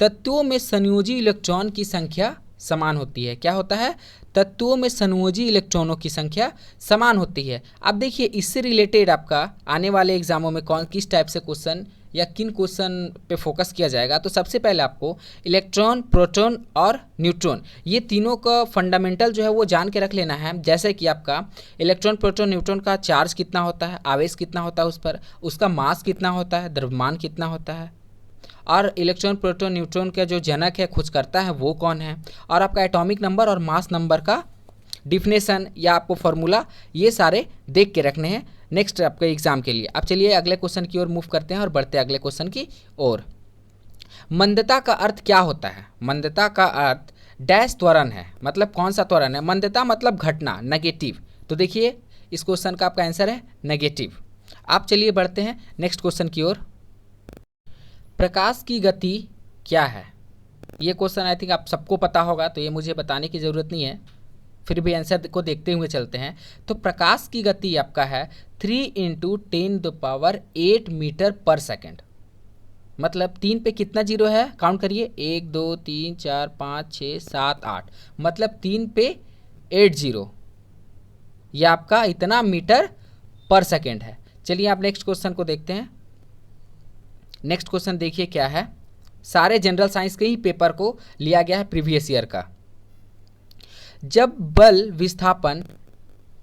तत्वों में संयोजी इलेक्ट्रॉन की संख्या समान होती है। क्या होता है? तत्वों में संयोजी इलेक्ट्रॉनों की संख्या समान होती है। अब देखिए इससे रिलेटेड आपका आने वाले एग्जामों में किस टाइप से क्वेश्चन या किन क्वेश्चन पे फोकस किया जाएगा। तो सबसे पहले आपको इलेक्ट्रॉन, प्रोटॉन और न्यूट्रॉन, ये तीनों का फंडामेंटल जो है वो जान के रख लेना है। जैसे कि आपका इलेक्ट्रॉन, प्रोटॉन, न्यूट्रॉन का चार्ज कितना होता है, आवेश कितना होता है उस पर, उसका मास कितना होता है, द्रव्यमान कितना होता है, और इलेक्ट्रॉन, प्रोटॉन, न्यूट्रॉन का जो जनक है, खोज करता है, वो कौन है, और आपका एटॉमिक नंबर और मास नंबर का डिफिनेशन या आपको फॉर्मूला, ये सारे देख के रखने हैं नेक्स्ट आपके एग्जाम के लिए। अब चलिए अगले क्वेश्चन की ओर मूव करते हैं और बढ़ते हैं अगले क्वेश्चन की ओर। मंदता का अर्थ क्या होता है? मंदता का अर्थ डैश त्वरण है। मतलब कौन सा त्वरण है? मंदता मतलब घटना, नेगेटिव। तो देखिए इस क्वेश्चन का आपका आंसर है नेगेटिव। आप चलिए बढ़ते हैं नेक्स्ट क्वेश्चन की ओर। प्रकाश की गति क्या है? ये क्वेश्चन आई थिंक आप सबको पता होगा, तो ये मुझे बताने की ज़रूरत नहीं है, फिर भी आंसर को देखते हुए चलते हैं। तो प्रकाश की गति आपका है 3 × 10⁸ मीटर पर सेकेंड। मतलब 3 पे कितना जीरो है? काउंट करिए, 1 2 3 4 5 6 7 8, मतलब 3 पे 8 जीरो, ये आपका इतना मीटर पर सेकेंड है। चलिए आप नेक्स्ट क्वेश्चन को देखते हैं। नेक्स्ट क्वेश्चन देखिए क्या है। सारे जनरल साइंस के ही पेपर को लिया गया है प्रीवियस ईयर का। जब बल विस्थापन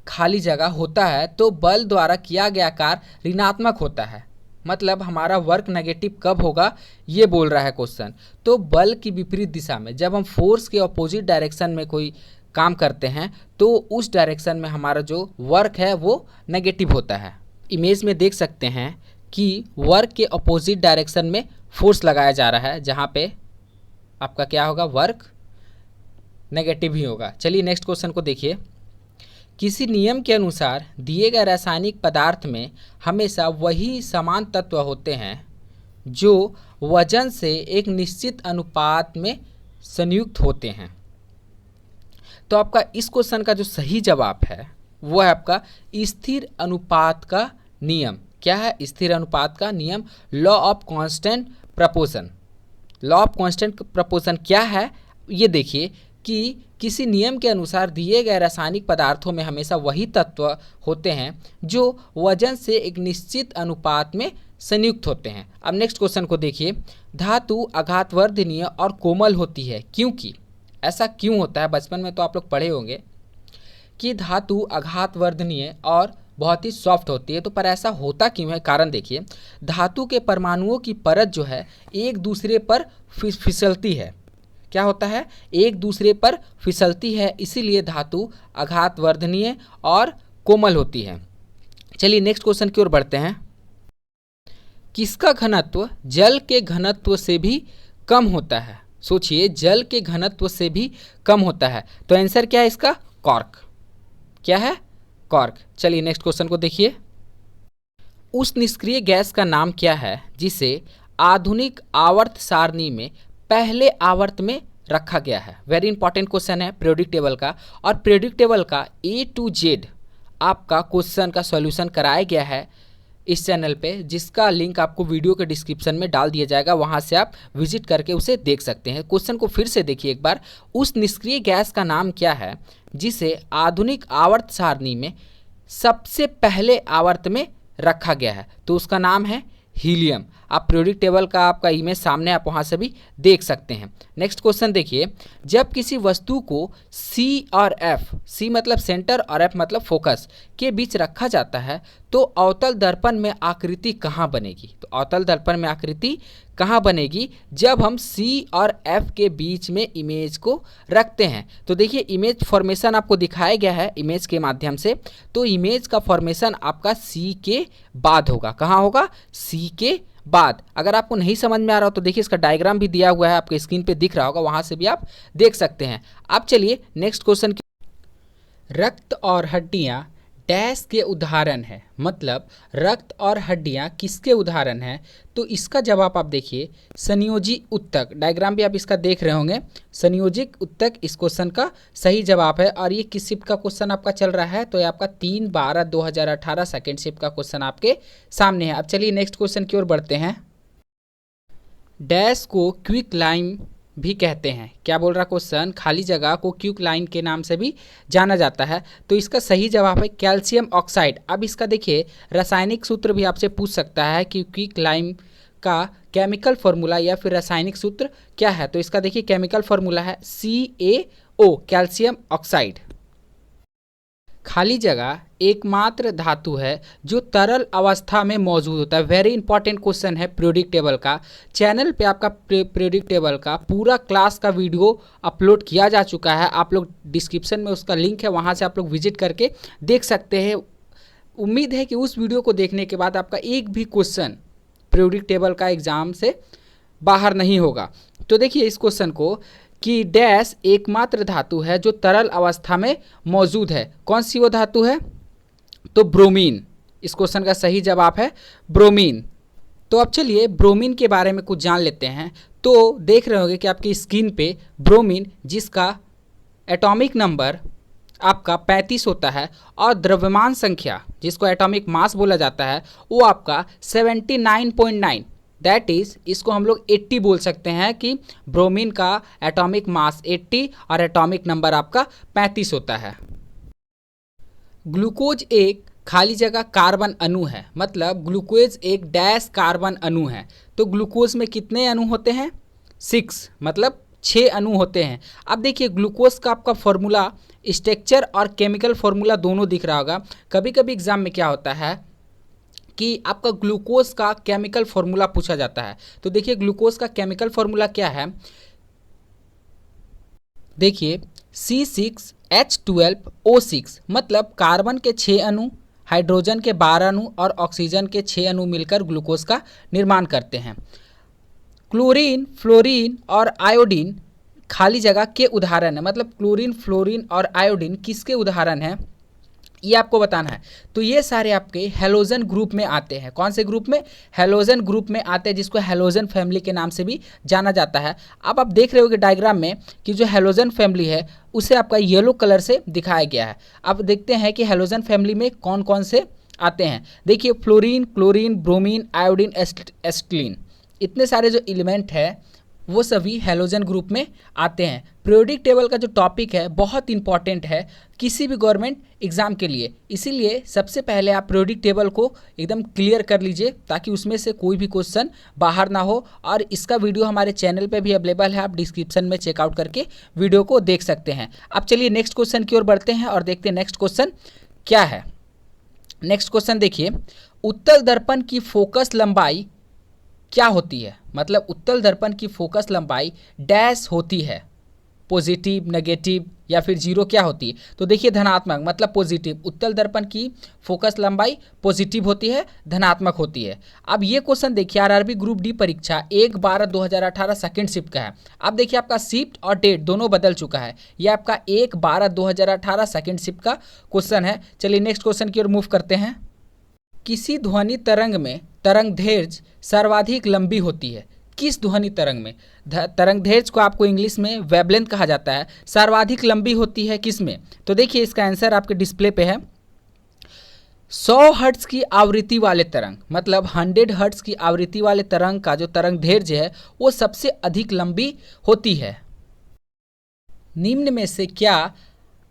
खाली जगह होता है तो बल द्वारा किया गया कार्य ऋणात्मक होता है। मतलब हमारा वर्क नेगेटिव कब होगा, ये बोल रहा है क्वेश्चन। तो बल की विपरीत दिशा में, जब हम फोर्स के अपोजिट डायरेक्शन में कोई काम करते हैं तो उस डायरेक्शन में हमारा जो वर्क है वो नेगेटिव होता है। इमेज में देख सकते हैं कि वर्क के अपोजिट डायरेक्शन में फोर्स लगाया जा रहा है, जहाँ पे आपका क्या होगा, वर्क नेगेटिव ही होगा। चलिए नेक्स्ट क्वेश्चन को देखिए। किसी नियम के अनुसार दिए गए रासायनिक पदार्थ में हमेशा वही समान तत्व होते हैं जो वजन से एक निश्चित अनुपात में संयुक्त होते हैं। तो आपका इस क्वेश्चन का जो सही जवाब है वो है आपका स्थिर अनुपात का नियम। क्या है? स्थिर अनुपात का नियम, law of constant proportion. Law of constant proportion क्या है, ये देखिए कि किसी नियम के अनुसार दिए गए रासायनिक पदार्थों में हमेशा वही तत्व होते हैं जो वजन से एक निश्चित अनुपात में संयुक्त होते हैं। अब नेक्स्ट क्वेश्चन को देखिए। धातु आघातवर्धनीय और कोमल होती है क्योंकि, ऐसा क्यों होता है? बचपन में तो आप लोग पढ़े होंगे कि धातु आघातवर्धनीय और बहुत ही सॉफ्ट होती है। तो पर ऐसा होता क्यों है? कारण देखिए, धातु के परमाणुओं की परत जो है एक दूसरे पर फिसलती है। क्या होता है? एक दूसरे पर फिसलती है, इसीलिए धातु आघातवर्धनीय और कोमल होती है। चलिए नेक्स्ट क्वेश्चन की ओर बढ़ते हैं। किसका घनत्व जल के घनत्व से भी कम होता है? सोचिए, जल के घनत्व से भी कम होता है। तो आंसर क्या है इसका? कॉर्क। क्या है? कॉर्क। चलिए नेक्स्ट क्वेश्चन को देखिए। उस निष्क्रिय गैस का नाम क्या है जिसे आधुनिक आवर्त सारणी में पहले आवर्त में रखा गया है? वेरी इंपॉर्टेंट क्वेश्चन है पीरियोडिक टेबल का, और पीरियोडिक टेबल का A to Z आपका क्वेश्चन का सॉल्यूशन कराया गया है इस चैनल पे, जिसका लिंक आपको वीडियो के डिस्क्रिप्शन में डाल दिया जाएगा, वहां से आप विजिट करके उसे देख सकते हैं। क्वेश्चन को फिर से देखिए एक बार। उस निष्क्रिय गैस का नाम क्या है जिसे आधुनिक आवर्त सारणी में सबसे पहले आवर्त में रखा गया है? तो उसका नाम है हीलियम। आप पीरियोडिक टेबल का आपका इमेज सामने, आप वहां से भी देख सकते हैं। नेक्स्ट क्वेश्चन देखिए, जब किसी वस्तु को C और F, C मतलब सेंटर और F मतलब फोकस के बीच रखा जाता है तो अवतल दर्पण में आकृति कहाँ बनेगी? तो अवतल दर्पण में आकृति कहाँ बनेगी जब हम C और F के बीच में इमेज को रखते हैं? तो देखिए इमेज फॉर्मेशन आपको दिखाया गया है इमेज के माध्यम से। तो इमेज का फॉर्मेशन आपका C के बाद होगा। कहाँ होगा? C के बाद। अगर आपको नहीं समझ में आ रहा हो तो देखिए इसका डायग्राम भी दिया हुआ है, आपके स्क्रीन पे दिख रहा होगा, वहां से भी आप देख सकते हैं। अब चलिए नेक्स्ट क्वेश्चन की। रक्त और हड्डियां डैश के उदाहरण है, मतलब रक्त और हड्डियां किसके उदाहरण हैं? तो इसका जवाब आप देखिए संयोजी उत्तक। डायग्राम भी आप इसका देख रहे होंगे। संयोजिक उत्तक इस क्वेश्चन का सही जवाब है। और ये किस शिफ्ट का क्वेश्चन आपका चल रहा है? तो ये आपका 3/12/2018 सेकेंड शिफ्ट का क्वेश्चन आपके सामने है। अब चलिए नेक्स्ट क्वेश्चन की ओर बढ़ते हैं। डैश को क्विक लाइन भी कहते हैं। क्या बोल रहा क्वेश्चन? खाली जगह को क्विक लाइन के नाम से भी जाना जाता है। तो इसका सही जवाब है कैल्शियम ऑक्साइड। अब इसका देखिए रासायनिक सूत्र भी आपसे पूछ सकता है कि क्विक लाइन का केमिकल फॉर्मूला या फिर रासायनिक सूत्र क्या है? तो इसका देखिए केमिकल फॉर्मूला है CaO, कैल्शियम ऑक्साइड। खाली जगह एकमात्र धातु है जो तरल अवस्था में मौजूद होता है। वेरी इंपॉर्टेंट क्वेश्चन है पीरियोडिक टेबल का। चैनल पे आपका पीरियोडिक टेबल का पूरा क्लास का वीडियो अपलोड किया जा चुका है। आप लोग डिस्क्रिप्शन में उसका लिंक है, वहां से आप लोग विजिट करके देख सकते हैं। उम्मीद है कि उस वीडियो को देखने के बाद आपका एक भी क्वेश्चन पीरियोडिक टेबल का एग्जाम से बाहर नहीं होगा। तो देखिए इस क्वेश्चन को कि डैश एकमात्र धातु है जो तरल अवस्था में मौजूद है। कौन सी वो धातु है? तो ब्रोमीन। इस क्वेश्चन का सही जवाब है ब्रोमीन। तो अब चलिए ब्रोमीन के बारे में कुछ जान लेते हैं। तो देख रहे होंगे कि आपकी स्क्रीन पे ब्रोमीन, जिसका एटॉमिक नंबर आपका 35 होता है और द्रव्यमान संख्या, जिसको एटॉमिक मास बोला जाता है, वो आपका 79.9, दैट इज इसको हम लोग 80 बोल सकते हैं कि ब्रोमीन का एटॉमिक मास 80 और एटॉमिक नंबर आपका 35 होता है। ग्लूकोज एक खाली जगह कार्बन अणु है, मतलब ग्लूकोज एक डैश कार्बन अणु है। तो ग्लूकोज में कितने अणु होते हैं? 6, मतलब 6 अणु होते हैं। अब देखिए ग्लूकोज का आपका फॉर्मूला, स्ट्रक्चर और केमिकल फॉर्मूला दोनों दिख रहा होगा। कभी कभी एग्जाम में क्या होता है कि आपका ग्लूकोज का केमिकल फॉर्मूला पूछा जाता है। तो देखिए ग्लूकोज का केमिकल फॉर्मूला क्या है? देखिए C6H12O6, मतलब कार्बन के 6 अणु, हाइड्रोजन के 12 अणु और ऑक्सीजन के 6 अणु मिलकर ग्लूकोज का निर्माण करते हैं। क्लोरीन, फ्लोरीन और आयोडीन खाली जगह के उदाहरण है, मतलब क्लोरीन, फ्लोरीन और आयोडीन किसके उदाहरण हैं ये आपको बताना है। तो ये सारे आपके हेलोजन ग्रुप में आते हैं। कौन से ग्रुप में? हेलोजन ग्रुप में आते हैं, जिसको हेलोजन फैमिली के नाम से भी जाना जाता है। अब आप देख रहे होगे डायग्राम में कि जो हेलोजन फैमिली है उसे आपका येलो कलर से दिखाया गया है। अब देखते हैं कि हेलोजन फैमिली में कौन कौन से आते हैं। देखिए fluorine, chlorine, bromine, iodine, acetylene, इतने सारे जो एलिमेंट है वो सभी हेलोजन ग्रुप में आते हैं। पीरियोडिक टेबल का जो टॉपिक है बहुत इंपॉर्टेंट है किसी भी गवर्नमेंट एग्जाम के लिए, इसीलिए सबसे पहले आप पीरियोडिक टेबल को एकदम क्लियर कर लीजिए ताकि उसमें से कोई भी क्वेश्चन बाहर ना हो। और इसका वीडियो हमारे चैनल पे भी अवेलेबल है, आप डिस्क्रिप्शन में चेकआउट करके वीडियो को देख सकते हैं। अब चलिए नेक्स्ट क्वेश्चन की ओर बढ़ते हैं और देखते हैं नेक्स्ट क्वेश्चन क्या है। नेक्स्ट क्वेश्चन देखिए, उत्तल दर्पण की फोकस लंबाई क्या होती है? मतलब उत्तल दर्पण की फोकस लंबाई डैश होती है, पॉजिटिव, नेगेटिव या फिर जीरो क्या होती है? तो देखिए धनात्मक, मतलब पॉजिटिव। उत्तल दर्पण की फोकस लंबाई पॉजिटिव होती है, धनात्मक होती है। अब ये क्वेश्चन देखिए आरआरबी ग्रुप डी परीक्षा 1/12/2018 सेकेंड शिफ्ट का है। अब देखिए आपका शिफ्ट और डेट दोनों बदल चुका है। ये आपका 1/12/2018 सेकेंड शिफ्ट का क्वेश्चन है। चलिए नेक्स्ट क्वेश्चन की ओर मूव करते हैं। किसी ध्वनि तरंग में तरंग दैर्घ्य सर्वाधिक लंबी होती है? किस ध्वनि तरंग में? तरंग दैर्घ्य को आपको इंग्लिश में वेवलेंथ कहा जाता है। सर्वाधिक लंबी होती है किस में? तो देखिए इसका आंसर आपके डिस्प्ले पे है। 100 हर्ट्ज की आवृत्ति वाले तरंग, मतलब 100 हर्ट्ज की आवृत्ति वाले तरंग का जो तरंग दैर्ध्य है वो सबसे अधिक लंबी होती है। निम्न में से क्या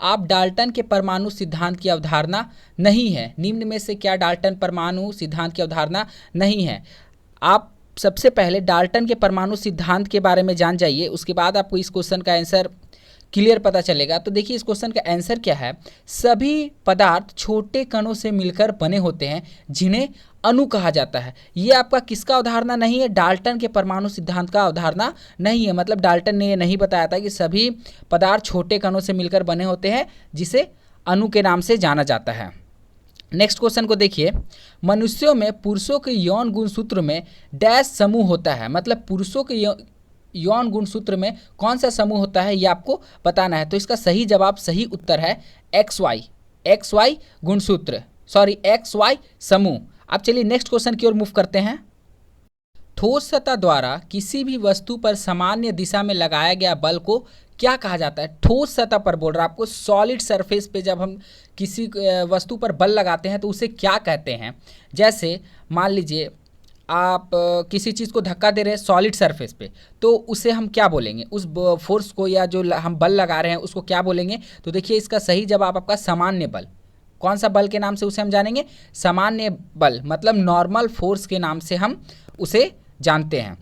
आप डाल्टन के परमाणु सिद्धांत की अवधारणा नहीं है? निम्न में से क्या डाल्टन परमाणु सिद्धांत की अवधारणा नहीं है? आप सबसे पहले डाल्टन के परमाणु सिद्धांत के बारे में जान जाइए, उसके बाद आपको इस क्वेश्चन का आंसर क्लियर पता चलेगा। तो देखिए इस क्वेश्चन का आंसर क्या है। सभी पदार्थ छोटे कणों से मिलकर बने होते हैं जिन्हें अणु कहा जाता है। ये आपका किसका अवधारणा नहीं है? डाल्टन के परमाणु सिद्धांत का अवधारणा नहीं है। मतलब डाल्टन ने ये नहीं बताया था कि सभी पदार्थ छोटे कणों से मिलकर बने होते हैं जिसे अणु के नाम से जाना जाता है। नेक्स्ट क्वेश्चन को देखिए, मनुष्यों में पुरुषों के यौन गुणसूत्र में डैश समूह होता है। मतलब पुरुषों के यौन गुणसूत्र में कौन सा समूह होता है ये आपको बताना है। तो इसका सही जवाब, सही उत्तर है XY गुणसूत्र, सॉरी XY समूह। अब चलिए नेक्स्ट क्वेश्चन की ओर मूव करते हैं। ठोस सतह द्वारा किसी भी वस्तु पर सामान्य दिशा में लगाया गया बल को क्या कहा जाता है? ठोस सतह पर बोल रहा है आपको, सॉलिड सरफेस पे जब हम किसी वस्तु पर बल लगाते हैं तो उसे क्या कहते हैं? जैसे मान लीजिए आप किसी चीज़ को धक्का दे रहे हैं सॉलिड सरफेस पे, तो उसे हम क्या बोलेंगे? उस फोर्स को या जो हम बल लगा रहे हैं उसको क्या बोलेंगे? तो देखिए इसका सही जवाब आपका सामान्य बल। कौन सा बल के नाम से उसे हम जानेंगे? सामान्य बल, मतलब नॉर्मल फोर्स के नाम से हम उसे जानते हैं।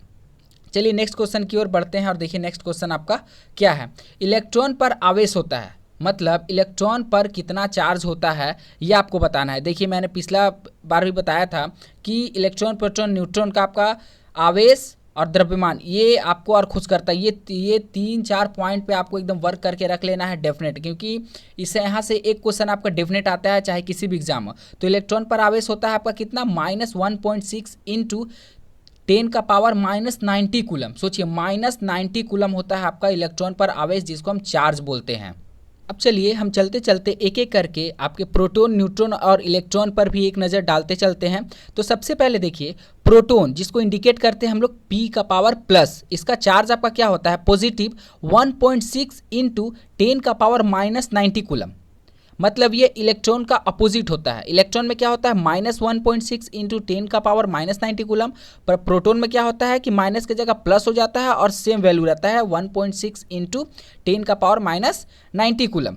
चलिए नेक्स्ट क्वेश्चन की ओर बढ़ते हैं और देखिए नेक्स्ट क्वेश्चन आपका क्या है। इलेक्ट्रॉन पर आवेश होता है, मतलब इलेक्ट्रॉन पर कितना चार्ज होता है ये आपको बताना है। देखिए मैंने पिछला बार भी बताया था कि इलेक्ट्रॉन, प्रोटॉन, न्यूट्रॉन का आपका आवेश और द्रव्यमान ये आपको और खुश करता है। ये 3-4 पॉइंट पे आपको एकदम वर्क करके रख लेना है डेफिनेट, क्योंकि इससे यहाँ से एक क्वेश्चन आपका डेफिनेट आता है चाहे किसी भी एग्जाम में। तो इलेक्ट्रॉन पर आवेश होता है आपका कितना? -1.6 इंटू 10 का पावर -90 कूलम। सोचिए -90 कूलम होता है आपका इलेक्ट्रॉन पर आवेश, जिसको हम चार्ज बोलते हैं। अब चलिए हम चलते चलते एक एक करके आपके प्रोटॉन, न्यूट्रॉन और इलेक्ट्रॉन पर भी एक नज़र डालते चलते हैं। तो सबसे पहले देखिए प्रोटॉन, जिसको इंडिकेट करते हैं हम लोग P का पावर प्लस, इसका चार्ज आपका क्या होता है? पॉजिटिव 1.6 इंटू 10 का पावर -90 कूलम। मतलब ये इलेक्ट्रॉन का अपोजिट होता है। इलेक्ट्रॉन में क्या होता है? -1.6 इंटू 10 का पावर -90 कूलम। पर प्रोटॉन में क्या होता है कि माइनस की जगह प्लस हो जाता है और सेम वैल्यू रहता है 1.6 इंटू 10 का पावर -90 कूलम।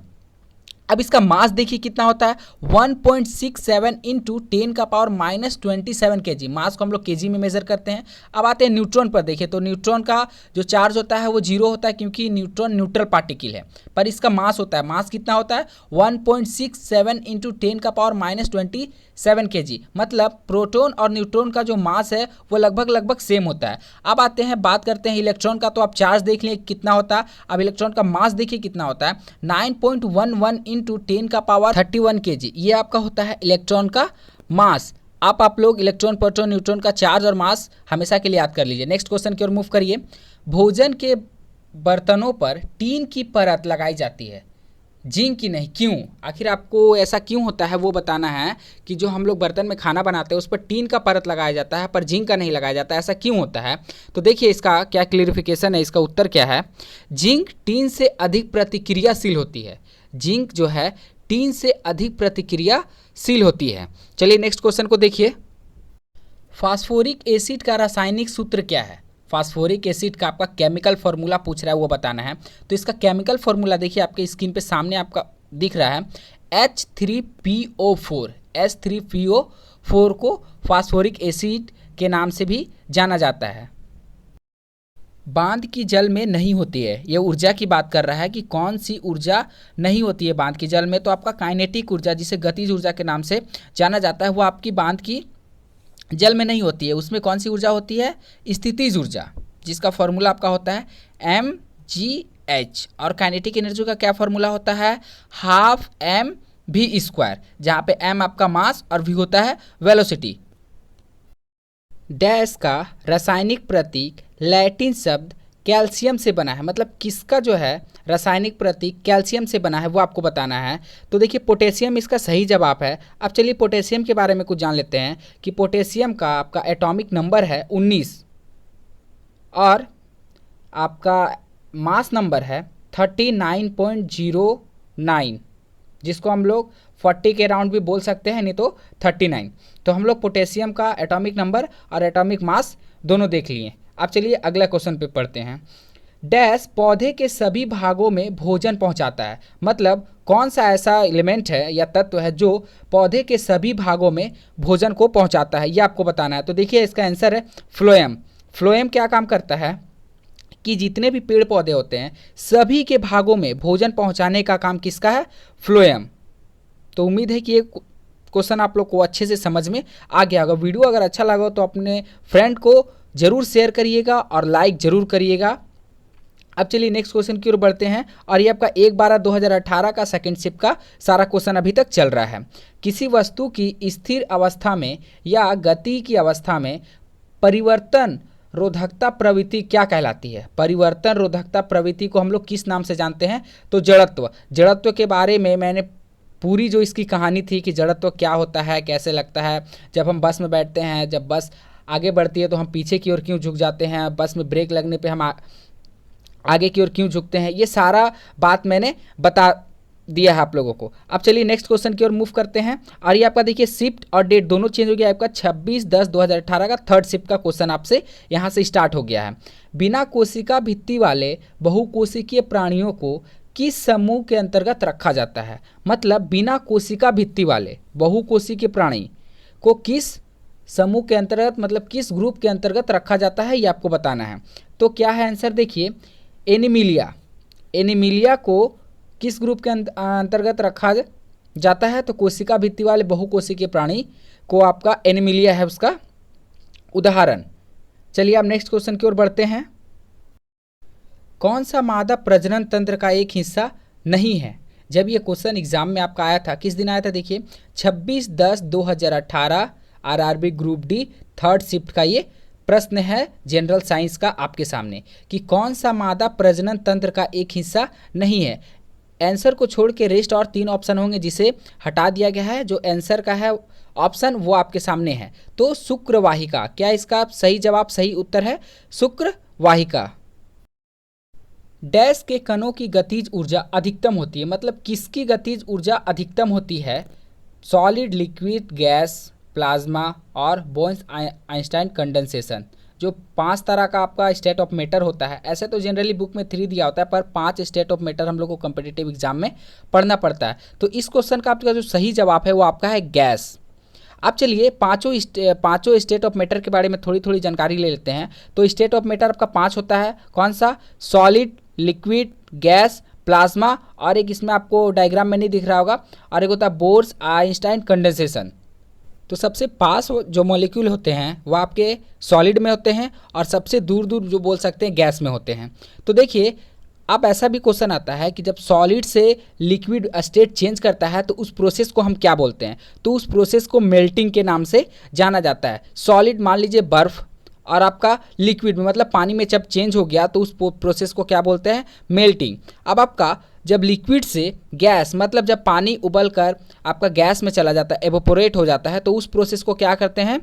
अब इसका मास देखिए कितना होता है? 1.67 इंटू 10 का पावर -27 kg। मास को हम लोग kg में मेजर करते हैं। अब आते हैं न्यूट्रॉन पर। देखिए तो न्यूट्रॉन का जो चार्ज होता है वो 0 होता है, क्योंकि न्यूट्रॉन न्यूट्रल पार्टिकल है। पर इसका मास होता है, मास कितना होता है? 1.67 इंटू 10 का पावर -27 kg। मतलब प्रोटॉन और न्यूट्रॉन का जो मास है वो लगभग सेम होता है। अब आते हैं, बात करते हैं इलेक्ट्रॉन का। तो आप चार्ज देख लें कितना होता है। अब इलेक्ट्रॉन का मास देखिए कितना होता है? 9.11 इंटू 10 का पावर 31 kg। ये आपका होता है इलेक्ट्रॉन का मास। आप लोग इलेक्ट्रॉन, प्रोटॉन, न्यूट्रॉन का चार्ज और मास हमेशा के लिए याद कर लीजिए। नेक्स्ट क्वेश्चन की ओर मूव करिए। भोजन के बर्तनों पर टीन की परत लगाई जाती है, जिंक की नहीं, क्यों? आखिर आपको ऐसा क्यों होता है वो बताना है कि जो हम लोग बर्तन में खाना बनाते हैं उस पर टीन का परत लगाया जाता है पर जिंक का नहीं लगाया जाता है, ऐसा क्यों होता है? तो देखिए इसका क्या क्लियरिफिकेशन है, इसका उत्तर क्या है। जिंक टीन से अधिक प्रतिक्रियाशील होती है। जिंक जो है टीन से अधिक प्रतिक्रियाशील होती है। चलिए नेक्स्ट क्वेश्चन को देखिए। फास्फोरिक एसिड का रासायनिक सूत्र क्या है? फास्फोरिक एसिड का आपका केमिकल फार्मूला पूछ रहा है, वो बताना है। तो इसका केमिकल फार्मूला देखिए आपके स्क्रीन पे सामने आपका दिख रहा है, H3PO4। H3PO4 को फास्फोरिक एसिड के नाम से भी जाना जाता है। बांध की जल में नहीं होती है, ये ऊर्जा की बात कर रहा है कि कौन सी ऊर्जा नहीं होती है बांध की जल में। तो आपका काइनेटिक ऊर्जा, जिसे गतिज ऊर्जा के नाम से जाना जाता है, वो आपकी बांध की जल में नहीं होती है। उसमें कौन सी ऊर्जा होती है? स्थितिज ऊर्जा, जिसका फॉर्मूला आपका होता है mgh। और काइनेटिक एनर्जी का क्या फॉर्मूला होता है? 12 mv², जहाँ पे m आपका मास और v होता है वेलोसिटी। डैश का रासायनिक प्रतीक लैटिन शब्द कैल्शियम से बना है। मतलब किसका जो है रासायनिक प्रतीक कैल्शियम से बना है वो आपको बताना है। तो देखिए पोटेशियम इसका सही जवाब है। अब चलिए पोटेशियम के बारे में कुछ जान लेते हैं कि पोटेशियम का आपका एटॉमिक नंबर है 19 और आपका मास नंबर है 39.09, जिसको हम लोग 40 के अराउंड भी बोल सकते हैं, नहीं तो 39। तो हम लोग पोटेशियम का एटॉमिक नंबर और एटॉमिक मास दोनों देख लिए। अब चलिए अगला क्वेश्चन पे पढ़ते हैं। डैश पौधे के सभी भागों में भोजन पहुंचाता है, मतलब कौन सा ऐसा एलिमेंट है या तत्व है जो पौधे के सभी भागों में भोजन को पहुंचाता है, ये आपको बताना है। तो देखिए इसका आंसर है फ्लोएम। फ्लोएम क्या काम करता है कि जितने भी पेड़ पौधे होते हैं सभी के भागों में भोजन पहुंचाने का काम किसका है? फ्लोएम। तो उम्मीद है कि ये क्वेश्चन आप लोग को अच्छे से समझ में आ गया होगा। वीडियो अगर अच्छा लगा हो तो अपने फ्रेंड को जरूर शेयर करिएगा और लाइक जरूर करिएगा। अब चलिए नेक्स्ट क्वेश्चन की ओर बढ़ते हैं और ये आपका 1/12/2018 का सेकंड शिफ्ट का सारा क्वेश्चन अभी तक चल रहा है। किसी वस्तु की स्थिर अवस्था में या गति की अवस्था में परिवर्तन रोधकता प्रवृत्ति क्या कहलाती है? परिवर्तन रोधकता प्रवृत्ति को हम लोग किस नाम से जानते हैं? तो जड़त्व। जड़त्व के बारे में मैंने पूरी जो इसकी कहानी थी कि जड़त्व क्या होता है, कैसे लगता है, जब हम बस में बैठते हैं, जब बस आगे बढ़ती है तो हम पीछे की ओर क्यों झुक जाते हैं, बस में ब्रेक लगने पे हम आगे की ओर क्यों झुकते हैं, ये सारा बात मैंने बता दिया है आप लोगों को। अब चलिए नेक्स्ट क्वेश्चन की ओर मूव करते हैं और ये आपका देखिए शिफ्ट और डेट दोनों चेंज हो गया। आपका 26/10/2018 का थर्ड शिफ्ट का क्वेश्चन आपसे यहाँ से स्टार्ट हो गया है। बिना कोशिका भित्ति वाले बहुकोशिकीय प्राणियों को किस समूह के अंतर्गत रखा जाता है? मतलब बिना कोशिका भित्ति वाले बहुकोशिकीय प्राणी को किस समूह के अंतर्गत, मतलब किस ग्रुप के अंतर्गत रखा जाता है, ये आपको बताना है। तो क्या है आंसर? देखिए एनीमिलिया। एनीमिलिया को किस ग्रुप के अंतर्गत रखा जाता है? तो कोशिका भित्ति वाले बहुकोशिकीय प्राणी को आपका एनीमिलिया है उसका उदाहरण। चलिए अब नेक्स्ट क्वेश्चन की ओर बढ़ते हैं। कौन सा मादा प्रजनन तंत्र का एक हिस्सा नहीं है? जब ये क्वेश्चन एग्जाम में आपका आया था, किस दिन आया था? देखिए 26/10/2018 RRB group D third shift का ये प्रश्न है जनरल साइंस का आपके सामने कि कौन सा मादा प्रजनन तंत्र का एक हिस्सा नहीं है। आंसर को छोड़ के रेस्ट और 3 ऑप्शन होंगे जिसे हटा दिया गया है। जो आंसर का है ऑप्शन वो आपके सामने है। तो शुक्रवाहिका, क्या इसका सही जवाब, सही उत्तर है शुक्रवाहिका। डैश के कणों की गतिज ऊर्जा अधिकतम होती है, मतलब किसकी गतिज ऊर्जा अधिकतम होती है? सॉलिड, लिक्विड, गैस, प्लाज्मा और बोर्न आइंस्टाइन कंडेंसेशन। जो 5 तरह का आपका स्टेट ऑफ मैटर होता है, ऐसे तो जनरली बुक में 3 दिया होता है, पर 5 स्टेट ऑफ मैटर हम लोग को कम्पिटिटिव एग्जाम में पढ़ना पड़ता है। तो इस क्वेश्चन का आपका जो सही जवाब है वो आपका है गैस। अब चलिए पांचों स्टेट ऑफ मैटर के बारे में थोड़ी थोड़ी जानकारी ले लेते हैं। तो स्टेट ऑफ मैटर आपका 5 होता है, कौन सा? सॉलिड, लिक्विड, गैस, प्लाज्मा और एक इसमें आपको डायग्राम में नहीं दिख रहा होगा, और एक होता है बोर्स आइंस्टाइन कंडेंसेशन। तो सबसे पास जो मॉलिक्यूल होते हैं वो आपके सॉलिड में होते हैं और सबसे दूर दूर जो बोल सकते हैं गैस में होते हैं। तो देखिए अब ऐसा भी क्वेश्चन आता है कि जब सॉलिड से लिक्विड स्टेट चेंज करता है तो उस प्रोसेस को हम क्या बोलते हैं? तो उस प्रोसेस को मेल्टिंग के नाम से जाना जाता है। सॉलिड मान लीजिए बर्फ़, और आपका लिक्विड में मतलब पानी में जब चेंज हो गया तो उस प्रोसेस को क्या बोलते हैं? मेल्टिंग। अब आपका जब लिक्विड से गैस, मतलब जब पानी उबल कर आपका गैस में चला जाता है, एवोपोरेट हो जाता है, तो उस प्रोसेस को क्या करते हैं?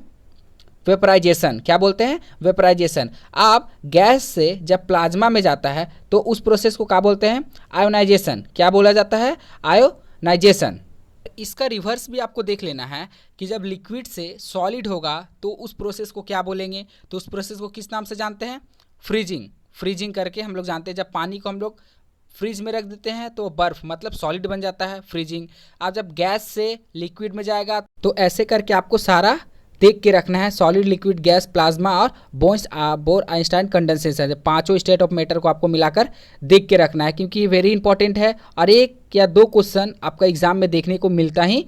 वेपराइजेशन। क्या बोलते हैं? वेपराइजेशन। आप गैस से जब प्लाज्मा में जाता है तो उस प्रोसेस को क्या बोलते हैं? आयोनाइजेशन। क्या बोला जाता है? आयोनाइजेशन। इसका रिवर्स भी आपको देख लेना है कि जब लिक्विड से सॉलिड होगा तो उस प्रोसेस को क्या बोलेंगे? तो उस प्रोसेस को किस नाम से जानते हैं? फ्रीजिंग। फ्रीजिंग करके हम लोग जानते हैं। जब पानी को हम लोग फ्रीज में रख देते हैं तो बर्फ मतलब सॉलिड बन जाता है, फ्रीजिंग। अब जब गैस से लिक्विड में जाएगा तो ऐसे करके आपको सारा देख के रखना है, सॉलिड, लिक्विड, गैस, प्लाज्मा और bore Einstein condensation. 5 state of matter को आपको मिलाकर देख के रखना है, क्योंकि ये वेरी इंपॉर्टेंट है और 1 या 2 क्वेश्चन आपका एग्जाम में देखने को मिलता है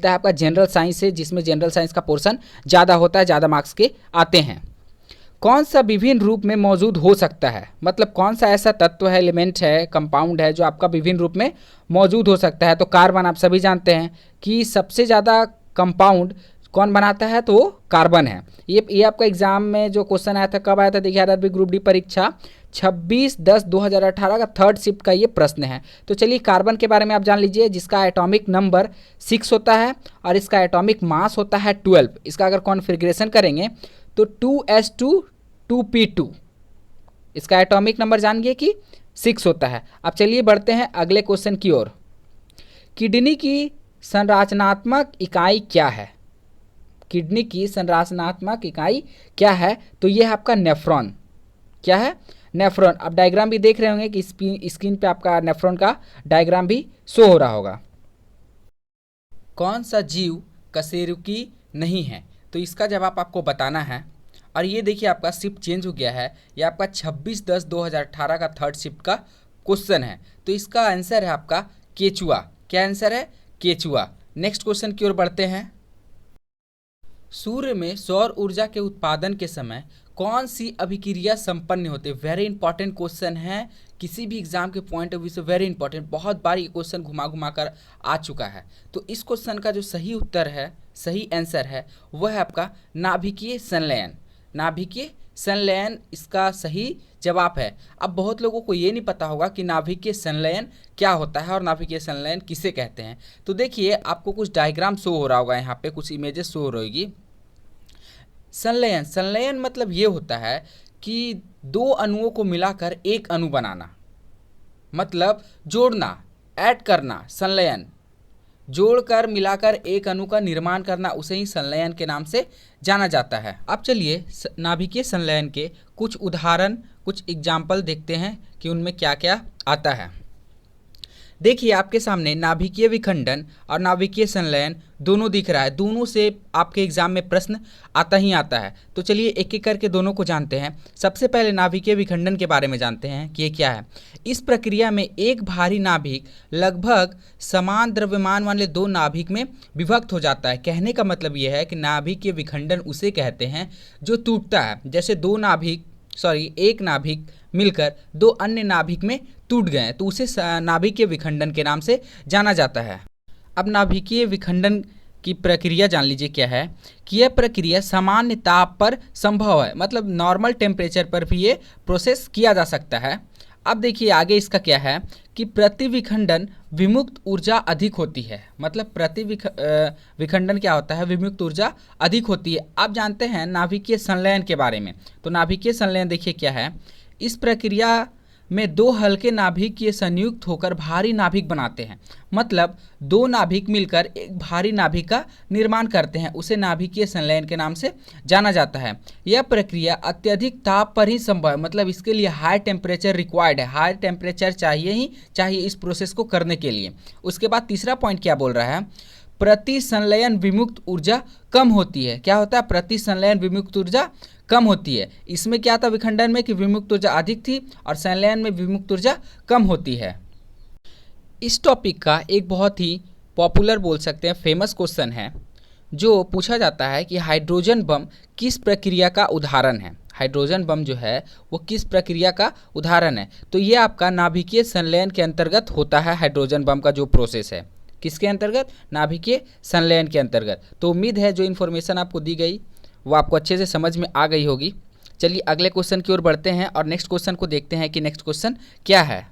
आपका जनरल साइंस से, जिसमें जनरल साइंस का पोर्शन ज़्यादा होता है, ज़्यादा मार्क्स के आते हैं। कौन सा विभिन्न रूप में मौजूद हो सकता है? मतलब कौन सा ऐसा तत्व है, एलिमेंट है, कंपाउंड है जो आपका विभिन्न रूप में मौजूद हो सकता है? तो कार्बन। आप सभी जानते हैं कि सबसे ज़्यादा कंपाउंड कौन बनाता है? तो वो कार्बन है। ये आपका एग्जाम में जो क्वेश्चन आया था, कब आया था? देखिए आरआरबी ग्रुप डी परीक्षा 26/10/2018 का थर्ड शिफ्ट का ये प्रश्न है। तो चलिए कार्बन के बारे में आप जान लीजिए, जिसका एटॉमिक नंबर 6 होता है और इसका एटॉमिक मास होता है 12। इसका अगर कॉन्फ़िगरेशन करेंगे तो 2s2 2p2। इसका एटॉमिक नंबर जानिए कि 6 होता है। अब चलिए बढ़ते हैं अगले क्वेश्चन की ओर। किडनी की संरचनात्मक इकाई क्या है? किडनी की संरचनात्मक इकाई क्या है? तो ये है आपका नेफ्रॉन। क्या है? नेफ्रॉन। आप डायग्राम भी देख रहे होंगे कि स्क्रीन पे आपका नेफ्रॉन का डायग्राम भी शो हो रहा होगा। कौन सा जीव कशेरुकी नहीं है? तो इसका जवाब आपको बताना है। और ये देखिए आपका शिफ्ट चेंज हो गया है, ये आपका 26/10/2018 का थर्ड शिफ्ट का क्वेश्चन है। तो इसका आंसर है आपका केचुआ। क्या आंसर है? केचुआ। नेक्स्ट क्वेश्चन की ओर बढ़ते हैं। सूर्य में सौर ऊर्जा के उत्पादन के समय कौन सी अभिक्रिया संपन्न होती है? वेरी इंपॉर्टेंट क्वेश्चन है, किसी भी एग्जाम के पॉइंट ऑफ व्यू से वेरी इंपॉर्टेंट। बहुत बार ये क्वेश्चन घुमा घुमा कर आ चुका है। तो इस क्वेश्चन का जो सही उत्तर है, सही आंसर है, वह है आपका नाभिकीय संलयन। नाभिकीय संलयन इसका सही जवाब है। अब बहुत लोगों को ये नहीं पता होगा कि नाभिकीय संलयन क्या होता है और नाभिकीय संलयन किसे कहते हैं। तो देखिए आपको कुछ डायग्राम शो हो रहा होगा, यहाँ पे कुछ इमेजेस शो हो रहेगी। संलयन, संलयन मतलब ये होता है कि दो अणुओं को मिलाकर एक अणु बनाना, मतलब जोड़ना, ऐड करना। संलयन जोड़कर मिलाकर एक अणु का निर्माण करना, उसे ही संलयन के नाम से जाना जाता है। अब चलिए नाभिकीय संलयन के कुछ उदाहरण, कुछ एग्जाम्पल देखते हैं कि उनमें क्या क्या आता है। देखिए आपके सामने नाभिकीय विखंडन और नाभिकीय संलयन दोनों दिख रहा है। दोनों से आपके एग्जाम में प्रश्न आता ही आता है। तो चलिए एक एक करके दोनों को जानते हैं। सबसे पहले नाभिकीय विखंडन के बारे में जानते हैं कि ये क्या है। इस प्रक्रिया में एक भारी नाभिक लगभग समान द्रव्यमान वाले दो नाभिक में विभक्त हो जाता है। कहने का मतलब ये है कि नाभिकीय विखंडन उसे कहते हैं जो टूटता है। जैसे एक नाभिक मिलकर दो अन्य नाभिक में टूट गए तो उसे नाभिकीय विखंडन के नाम से जाना जाता है। अब नाभिकीय विखंडन की प्रक्रिया जान लीजिए क्या है कि यह प्रक्रिया सामान्य ताप पर संभव है, मतलब नॉर्मल टेम्परेचर पर भी ये प्रोसेस किया जा सकता है। अब देखिए आगे इसका क्या है कि प्रति विखंडन विमुक्त ऊर्जा अधिक होती है। मतलब प्रति विखंडन क्या होता है? विमुक्त ऊर्जा अधिक होती है। अब जानते हैं नाभिकीय संलयन के बारे में। तो नाभिकीय संलयन देखिए क्या है। इस प्रक्रिया में दो हल्के नाभिक ये संयुक्त होकर भारी नाभिक बनाते हैं। मतलब दो नाभिक मिलकर एक भारी नाभिक का निर्माण करते हैं, उसे नाभिकीय संलयन के नाम से जाना जाता है। यह प्रक्रिया अत्यधिक ताप पर ही संभव है, मतलब इसके लिए हाई टेम्परेचर रिक्वायर्ड है। हाई टेम्परेचर चाहिए इस प्रोसेस को करने के लिए। उसके बाद तीसरा पॉइंट क्या बोल रहा है? प्रति संलयन विमुक्त ऊर्जा कम होती है। क्या होता है? प्रति संलयन विमुक्त ऊर्जा कम होती है। इसमें क्या था विखंडन में कि विमुक्त ऊर्जा अधिक थी और संलयन में विमुक्त ऊर्जा कम होती है। इस टॉपिक का एक बहुत ही पॉपुलर बोल सकते हैं फेमस क्वेश्चन है जो पूछा जाता है कि हाइड्रोजन बम किस प्रक्रिया का उदाहरण है। हाइड्रोजन बम जो है वो किस प्रक्रिया का उदाहरण है? तो ये आपका नाभिकीय संलयन के अंतर्गत होता है। हाइड्रोजन बम का जो प्रोसेस है किसके अंतर्गत? नाभिकीय संलयन के अंतर्गत। तो उम्मीद है जो इन्फॉर्मेशन आपको दी गई वो आपको अच्छे से समझ में आ गई होगी। चलिए अगले क्वेश्चन की ओर बढ़ते हैं और नेक्स्ट क्वेश्चन को देखते हैं कि नेक्स्ट क्वेश्चन क्या है।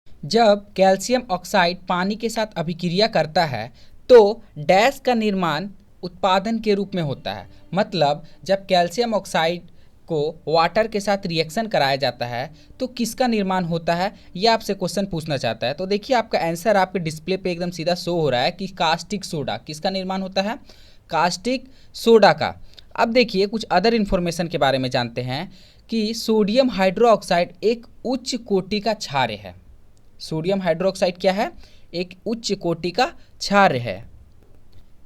जब कैल्शियम ऑक्साइड पानी के साथ अभिक्रिया करता है तो डैश का निर्माण उत्पादन के रूप में होता है। मतलब जब कैल्शियम ऑक्साइड को वाटर के साथ रिएक्शन कराया जाता है तो किसका निर्माण होता है, यह आपसे क्वेश्चन पूछना चाहता है। तो देखिए आपका आंसर आपके डिस्प्ले पे एकदम सीधा शो हो रहा है कि कास्टिक सोडा। किसका निर्माण होता है? कास्टिक सोडा का। अब देखिए कुछ अदर इन्फॉर्मेशन के बारे में जानते हैं कि सोडियम हाइड्रोक्साइड एक उच्च कोटि का क्षार है। सोडियम हाइड्रोक्साइड क्या है? एक उच्च कोटि का क्षार है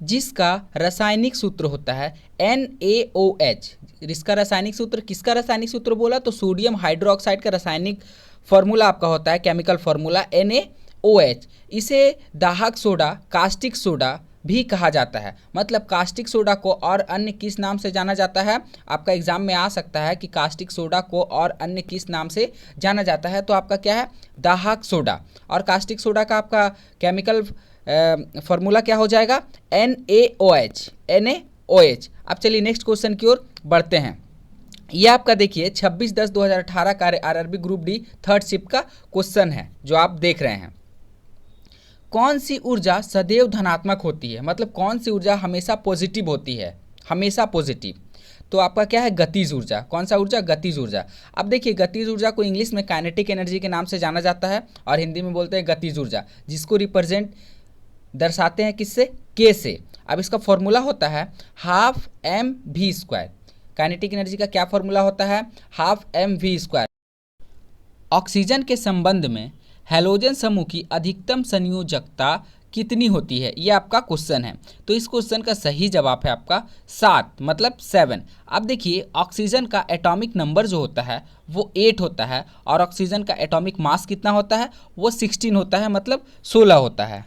जिसका रासायनिक सूत्र होता है NaOH। इसका रासायनिक सूत्र, किसका रासायनिक सूत्र बोला? तो सोडियम हाइड्रोक्साइड का रासायनिक फॉर्मूला आपका होता है, केमिकल फॉर्मूला NaOH। इसे दाहक सोडा, कास्टिक सोडा भी कहा जाता है। मतलब कास्टिक सोडा को और अन्य किस नाम से जाना जाता है? आपका एग्जाम में आ सकता है कि कास्टिक सोडा को और अन्य किस नाम से जाना जाता है? तो आपका क्या है? दाहक सोडा। और कास्टिक सोडा का आपका केमिकल फॉर्मूला क्या हो जाएगा? NaOH। अब चलिए नेक्स्ट क्वेश्चन की ओर बढ़ते हैं। ये आपका देखिए 26/10/2018 का RRB group D third shift का क्वेश्चन है जो आप देख रहे हैं। कौन सी ऊर्जा सदैव धनात्मक होती है? मतलब कौन सी ऊर्जा हमेशा पॉजिटिव होती है? हमेशा पॉजिटिव। तो आपका क्या है? गतिज ऊर्जा। कौन सा ऊर्जा? गतिज ऊर्जा। अब देखिए गतिज ऊर्जा को इंग्लिश में काइनेटिक एनर्जी के नाम से जाना जाता है और हिंदी में बोलते हैं गतिज ऊर्जा, जिसको रिप्रेजेंट दर्शाते हैं किससे, के से। अब इसका फॉर्मूला होता है half m v square. Kinetic energy का क्या फॉर्मूला होता है, half m v square. Oxygen के संबंध में हैलोजन समूह की अधिकतम संयोजकता कितनी होती है, ये आपका क्वेश्चन है। तो इस क्वेश्चन का सही जवाब है आपका 7, मतलब 7। अब देखिए ऑक्सीजन का एटॉमिक नंबर जो होता है वो 8 होता है, और ऑक्सीजन का एटॉमिक मास कितना होता है, वो 16 होता है, मतलब 16 होता है।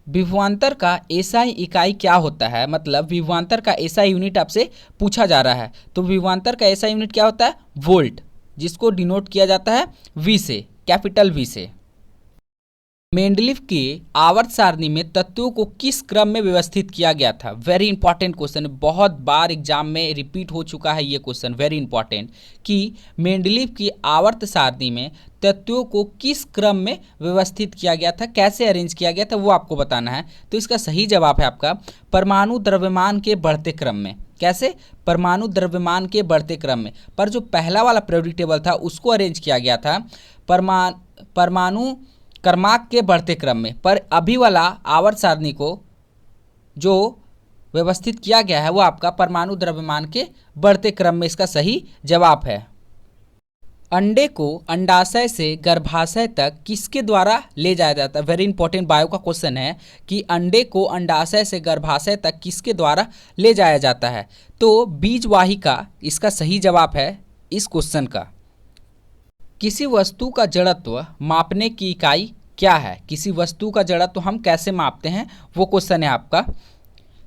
विभवांतर का एसआई इकाई क्या होता है, मतलब विभवांतर का एसआई यूनिट आपसे पूछा जा रहा है। तो विभवांतर का एसआई यूनिट क्या होता है, वोल्ट, जिसको डिनोट किया जाता है वी से, कैपिटल वी से। मेंडलीव के आवर्त सारणी में तत्वों को किस क्रम में व्यवस्थित किया गया था। वेरी इंपॉर्टेंट क्वेश्चन, बहुत बार एग्जाम में रिपीट हो चुका है ये क्वेश्चन, वेरी इंपॉर्टेंट, कि मेंडलीव की आवर्त सारणी में तत्वों को किस क्रम में व्यवस्थित किया गया था, कैसे अरेंज किया गया था, वो आपको बताना है। तो इसका सही जवाब है आपका परमाणु द्रव्यमान के बढ़ते क्रम में। कैसे, परमाणु द्रव्यमान के बढ़ते क्रम में। पर जो पहला वाला पीरियोडिक टेबल था उसको अरेंज किया गया था परमाणु क्रमांक के बढ़ते क्रम में। पर अभी वाला आवर्त सारणी को जो व्यवस्थित किया गया है वो आपका परमाणु द्रव्यमान के बढ़ते क्रम में इसका सही जवाब है। अंडे को अंडाशय से गर्भाशय तक किसके द्वारा ले जाया जाता है। वेरी इंपॉर्टेंट बायो का क्वेश्चन है कि अंडे को अंडाशय से गर्भाशय तक किसके द्वारा ले जाया जाता है। तो बीजवाहिका इसका सही जवाब है इस क्वेश्चन का। किसी वस्तु का जड़त्व मापने की इकाई क्या है, किसी वस्तु का जड़त्व हम कैसे मापते हैं, वो क्वेश्चन है आपका।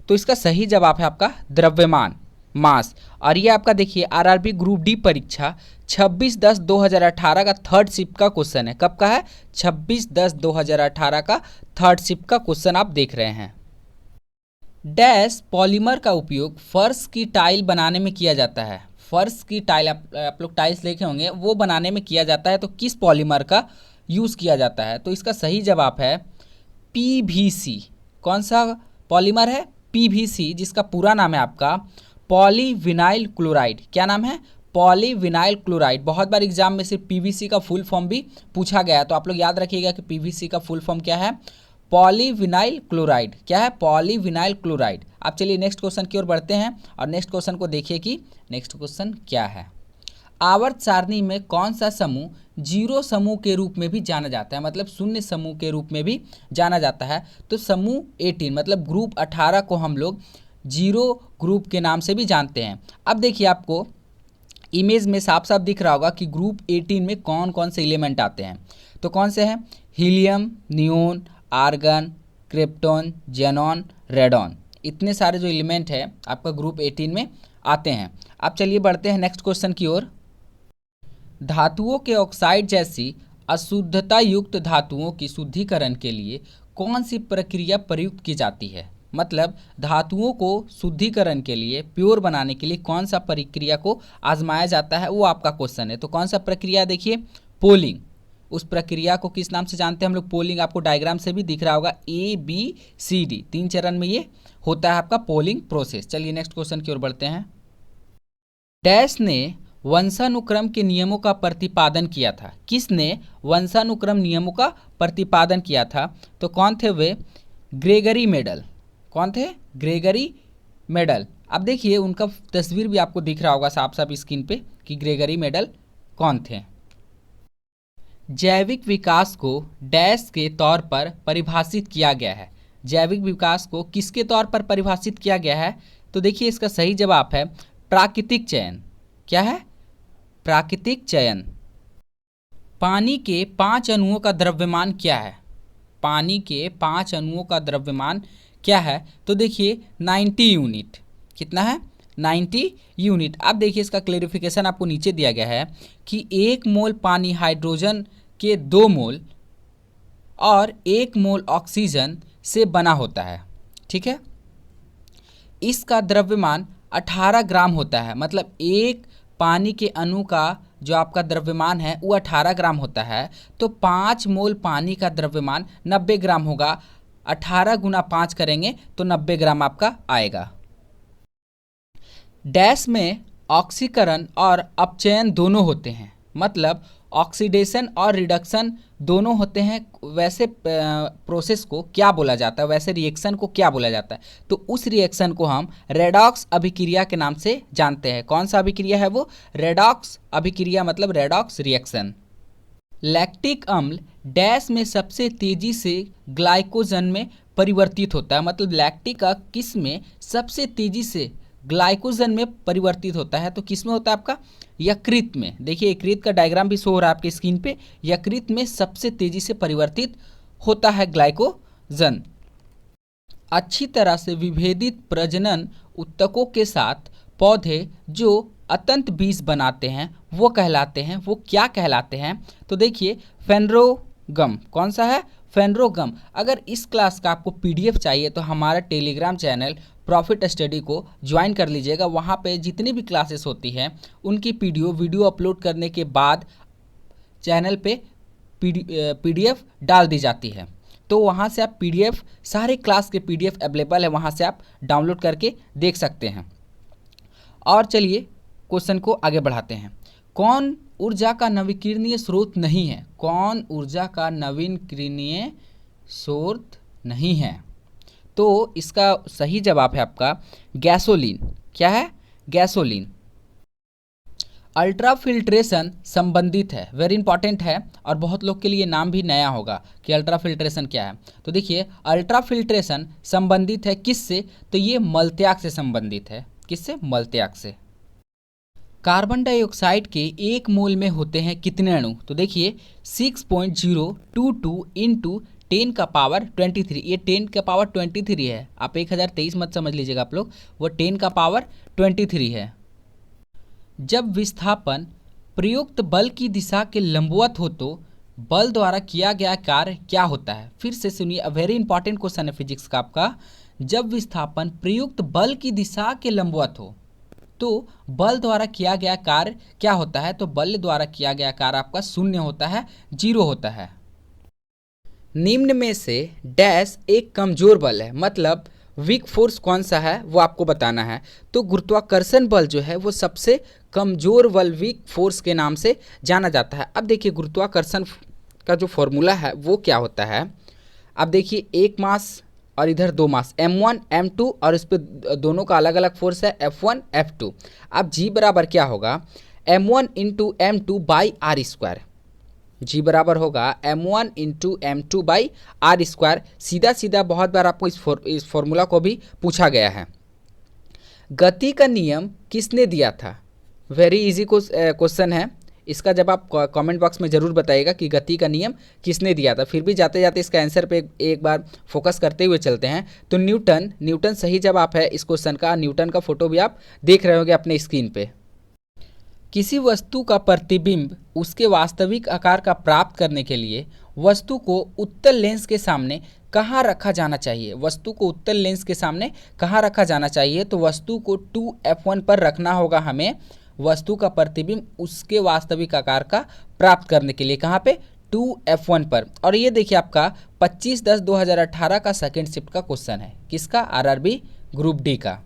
तो इसका सही जवाब है आपका द्रव्यमान, मास। और ये आपका देखिए आरआरबी ग्रुप डी परीक्षा 26/10/2018 का थर्ड शिफ्ट का क्वेश्चन है। कब का है, 26/10/2018 का थर्ड शिफ्ट का क्वेश्चन आप देख रहे हैं। डैश पॉलीमर का उपयोग फर्श की टाइल बनाने में किया जाता है। फर्श की टाइल आप लोग टाइल्स देखे होंगे, वो बनाने में किया जाता है। तो किस पॉलीमर का यूज़ किया जाता है। तो इसका सही जवाब है पीवीसी। कौन सा पॉलीमर है, पीवीसी, जिसका पूरा नाम है आपका पॉलीविनाइल क्लोराइड। क्या नाम है, पॉलीविनाइल क्लोराइड। बहुत बार एग्जाम में सिर्फ पीवीसी का फुल फॉर्म भी पूछा गया है, तो आप लोग याद रखिएगा कि पीवीसी का फुल फॉर्म क्या है, पॉलीविनाइल क्लोराइड। क्या है, पॉलीविनाइल क्लोराइड। आप चलिए नेक्स्ट क्वेश्चन की ओर बढ़ते हैं और नेक्स्ट क्वेश्चन को देखिए कि नेक्स्ट क्वेश्चन क्या है। आवर्त सारणी में कौन सा समूह जीरो समूह के रूप में भी जाना जाता है, मतलब शून्य समूह के रूप में भी जाना जाता है। तो समूह 18 मतलब ग्रुप 18 को हम लोग जीरो ग्रुप के नाम से भी जानते हैं। अब देखिए आपको इमेज में साफ साफ दिख रहा होगा कि ग्रुप 18 में कौन कौन से एलिमेंट आते हैं। तो कौन से हैं, helium, neon, argon, krypton, xenon, radon, इतने सारे जो एलिमेंट है आपका ग्रुप 18 में आते हैं। अब चलिए बढ़ते हैं नेक्स्ट क्वेश्चन की ओर। धातुओं के ऑक्साइड जैसी अशुद्धता युक्त धातुओं की शुद्धिकरण के लिए कौन सी प्रक्रिया प्रयुक्त की जाती है, मतलब धातुओं को शुद्धिकरण के लिए, प्योर बनाने के लिए कौन सा प्रक्रिया को आजमाया जाता है, वो आपका क्वेश्चन है। तो कौन सा प्रक्रिया, देखिए पोलिंग। उस प्रक्रिया को किस नाम से जानते हैं हम लोग, पोलिंग। आपको डायग्राम से भी दिख रहा होगा ABCD 3 चरण में ये होता है आपका पोलिंग प्रोसेस। चलिए नेक्स्ट क्वेश्चन की ओर बढ़ते हैं। डैश ने वंशानुक्रम के नियमों का प्रतिपादन किया था। किसने वंशानुक्रम नियमों का प्रतिपादन किया था। तो कौन थे वे, ग्रेगरी मेंडल। कौन थे, ग्रेगरी मेंडल। अब देखिए उनका तस्वीर भी आपको दिख रहा होगा साफ साफ स्क्रीन पे कि ग्रेगरी मेंडल कौन थे। जैविक विकास को डैश के तौर पर परिभाषित किया गया है। जैविक विकास को किसके तौर पर परिभाषित किया गया है। तो देखिए इसका सही जवाब है प्राकृतिक चयन। क्या है, प्राकृतिक चयन। पानी के 5 अणुओं का द्रव्यमान क्या है। पानी के 5 अणुओं का द्रव्यमान क्या है। तो देखिए 90 यूनिट। कितना है, 90 यूनिट। अब देखिए इसका क्लेरिफिकेशन आपको नीचे दिया गया है कि 1 मोल पानी हाइड्रोजन के 2 मोल और 1 मोल ऑक्सीजन से बना होता है। ठीक है, इसका द्रव्यमान 18 ग्राम होता है, मतलब एक पानी के अणु का जो आपका द्रव्यमान है वो 18 ग्राम होता है। तो 5 मोल पानी का द्रव्यमान 90 ग्राम होगा। 18 गुना 5 करेंगे तो 90 ग्राम आपका आएगा। डैश में ऑक्सीकरण और अपचयन दोनों होते हैं, मतलब ऑक्सीडेशन और रिडक्शन दोनों होते हैं, वैसे प्रोसेस को क्या बोला जाता है, वैसे रिएक्शन को क्या बोला जाता है? तो उस रिएक्शन को हम रेडॉक्स अभिक्रिया के नाम से जानते हैं। कौन सा अभिक्रिया है वो? रेडॉक्स अभिक्रिया, मतलब रेडॉक्स रिएक्शन। लैक्टिक अम्ल डैश में सबसे तेजी से ग्लाइकोजन में परिवर्तित होता है, मतलब लैक्टिक का किस में सबसे तेजी से ग्लाइकोजन में परिवर्तित होता है? तो किस में होता है आपका? यकृत में। देखिए यकृत का डायग्राम भी शो हो रहा है आपके स्क्रीन पे। यकृत में सबसे तेजी से परिवर्तित होता है ग्लाइकोजन। अच्छी तरह से विभेदित प्रजनन ऊतकों के साथ पौधे जो अतंत बीज बनाते हैं वो कहलाते हैं, वो क्या कहलाते हैं? तो देखिए फेनरोगम। कौन सा है? फेनरोगम। अगर इस क्लास का आपको पीडीएफ चाहिए तो हमारा टेलीग्राम चैनल प्रॉफिट स्टडी को ज्वाइन कर लीजिएगा। वहाँ पे जितनी भी क्लासेस होती हैं उनकी वीडियो अपलोड करने के बाद चैनल पे पीडीएफ डाल दी जाती है। तो वहाँ से आप पीडीएफ, सारे क्लास के पीडीएफ अवेलेबल है, वहाँ से आप डाउनलोड करके देख सकते हैं। और चलिए क्वेश्चन को आगे बढ़ाते हैं। कौन ऊर्जा का नवीकरणीय स्रोत नहीं है? कौन ऊर्जा का नवीकरणीय स्रोत नहीं है? तो इसका सही जवाब है आपका गैसोलीन। क्या है? गैसोलीन। अल्ट्राफिल्ट्रेशन संबंधित है, वेरी इंपॉर्टेंट है, और बहुत लोग के लिए नाम भी नया होगा कि अल्ट्राफिल्ट्रेशन क्या है। तो देखिए अल्ट्राफिल्ट्रेशन संबंधित है किससे? तो ये मलत्याग से संबंधित है। किससे? मलत्याग से। कार्बन डाइऑक्साइड के एक मोल में होते हैं कितने अणु? तो देखिए 6.022 इंटू 10 का पावर 23। ये 10 का पावर 23 है, आप 1023 मत समझ लीजिएगा आप लोग, वो 10 का पावर 23 है। जब विस्थापन प्रयुक्त बल की दिशा के लंबवत हो तो बल द्वारा किया गया कार्य क्या होता है? फिर से सुनिए, वेरी इंपॉर्टेंट क्वेश्चन है फिजिक्स का आपका। जब विस्थापन प्रयुक्त बल की दिशा के लंबवत हो तो बल द्वारा किया गया कार्य क्या होता है? तो बल द्वारा किया गया कार्य आपका शून्य होता है, 0 होता है। निम्न में से डैश एक कमजोर बल है, मतलब वीक फोर्स कौन सा है वो आपको बताना है। तो गुरुत्वाकर्षण बल जो है वो सबसे कमजोर बल, वीक फोर्स के नाम से जाना जाता है। अब देखिए गुरुत्वाकर्षण का जो फॉर्मूला है वो क्या होता है। अब देखिए एक मास और इधर 2 मास, m1 m2, और इस पर दोनों का अलग अलग फोर्स है f1 f2। अब g बराबर क्या होगा? m1 into m2 by R square. G बराबर होगा m1 into m2 by R square. सीधा सीधा बहुत बार आपको इस फॉर्मूला को भी पूछा गया है। गति का नियम किसने दिया था? वेरी इजी क्वेश्चन है, इसका जवाब कमेंट बॉक्स में ज़रूर बताइएगा कि गति का नियम किसने दिया था। फिर भी जाते जाते इसका आंसर पे एक बार फोकस करते हुए चलते हैं। तो न्यूटन सही जवाब है इस क्वेश्चन का। न्यूटन का फोटो भी आप देख रहे होंगे अपने स्क्रीन पे। किसी वस्तु का प्रतिबिंब उसके वास्तविक आकार का प्राप्त करने के लिए वस्तु को उत्तल लेंस के सामने कहाँ रखा जाना चाहिए? वस्तु को उत्तल लेंस के सामने कहाँ रखा जाना चाहिए? तो वस्तु को 2f1 पर रखना होगा हमें, वस्तु का प्रतिबिंब उसके वास्तविक आकार का प्राप्त करने के लिए। कहाँ पे? 2f1 पर। और ये देखिए आपका 25/10/2018 का सेकेंड शिफ्ट का क्वेश्चन है। किसका? आरआरबी ग्रुप डी का।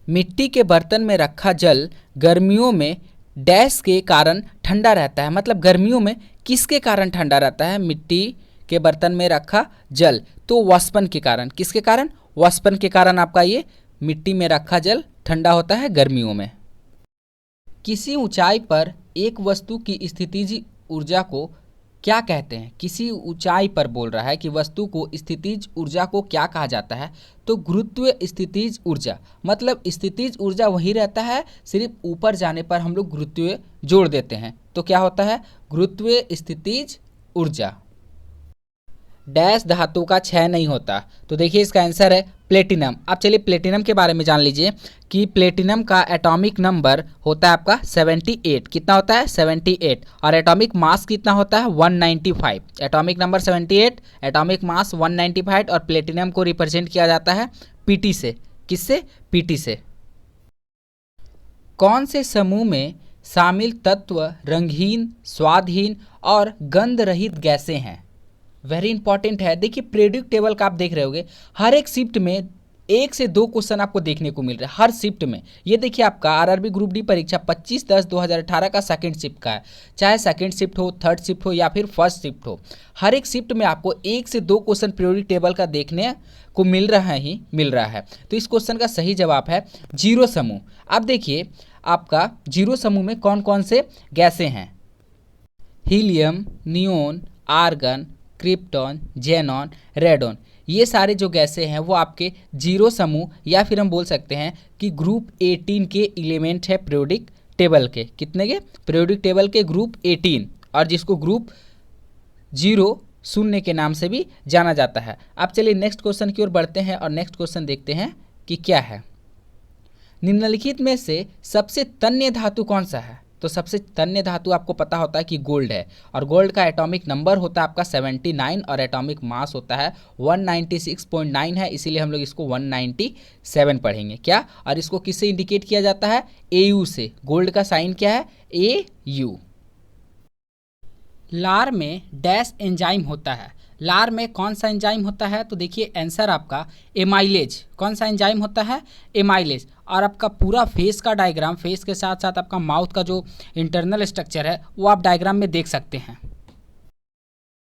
मिट्टी के बर्तन में रखा जल गर्मियों में डैश के कारण ठंडा रहता है, मतलब गर्मियों में किसके कारण ठंडा रहता है? मिट्टी के बर्तन में रखा जल, तो वाष्पन के कारण। किसके कारण? वाष्पन के कारण आपका ये मिट्टी में रखा जल ठंडा होता है गर्मियों में। किसी ऊंचाई पर एक वस्तु की स्थितिज ऊर्जा को क्या कहते हैं? किसी ऊंचाई पर बोल रहा है कि वस्तु को स्थितिज ऊर्जा को क्या कहा जाता है? तो गुरुत्व स्थितिज ऊर्जा, मतलब स्थितिज ऊर्जा वही रहता है, सिर्फ ऊपर जाने पर हम लोग गुरुत्व जोड़ देते हैं। तो क्या होता है? गुरुत्व स्थितिज ऊर्जा। डैश धातु का क्षय नहीं होता, तो देखिए इसका आंसर है प्लेटिनम। अब चलिए प्लेटिनम के बारे में जान लीजिए कि प्लेटिनम का एटॉमिक नंबर होता है आपका 78। कितना होता है? 78। और एटॉमिक मास कितना होता है? 195। एटॉमिक नंबर 78, एटॉमिक मास 195, और प्लेटिनम को रिप्रेजेंट किया जाता है पीटी से। किससे? पीटी से। कौन से समूह में शामिल तत्व रंगहीन, स्वादहीन और गंध रहित गैसें हैं? वेरी इंपॉर्टेंट है। देखिए पीरियोडिक टेबल का आप देख रहे होगे, हर एक शिफ्ट में 1 से 2 क्वेश्चन आपको देखने को मिल रहा है हर शिफ्ट में। ये देखिए आपका आरआरबी ग्रुप डी परीक्षा 25/10/2018 का सेकंड शिफ्ट का है, चाहे सेकंड शिफ्ट हो, थर्ड शिफ्ट हो या फिर फर्स्ट शिफ्ट हो, हर एक शिफ्ट में आपको 1 से 2 क्वेश्चन पीरियोडिक टेबल का देखने को मिल रहा है। तो इस क्वेश्चन का सही जवाब है जीरो समूह। अब देखिए आपका जीरो समूह में कौन कौन से गैसें हैं, helium, neon, argon, krypton, xenon, radon, ये सारे जो गैसें हैं वो आपके जीरो समूह या फिर हम बोल सकते हैं कि ग्रुप 18 के एलिमेंट है पीरियोडिक टेबल के। कितने के? पीरियोडिक टेबल के ग्रुप 18, और जिसको ग्रुप जीरो शून्य के नाम से भी जाना जाता है। अब चलिए नेक्स्ट क्वेश्चन की ओर बढ़ते हैं और नेक्स्ट क्वेश्चन देखते हैं कि क्या है। निम्नलिखित में से सबसे तन्य धातु कौन सा है? तो सबसे तन्य धातु आपको पता होता है कि गोल्ड है, और गोल्ड का एटॉमिक नंबर होता है आपका 79 और एटॉमिक मास होता है 196.9 है, इसीलिए हम लोग इसको 197 पढ़ेंगे। क्या? और इसको किससे इंडिकेट किया जाता है? AU से। गोल्ड का साइन क्या है? AU। लार में डैश एंजाइम होता है, लार में कौन सा एंजाइम होता है? तो देखिए आंसर आपका एमाइलेज। कौन सा एंजाइम होता है? एमाइलेज। और आपका पूरा फेस का डायग्राम, फेस के साथ साथ आपका माउथ का जो इंटरनल स्ट्रक्चर है वो आप डायग्राम में देख सकते हैं।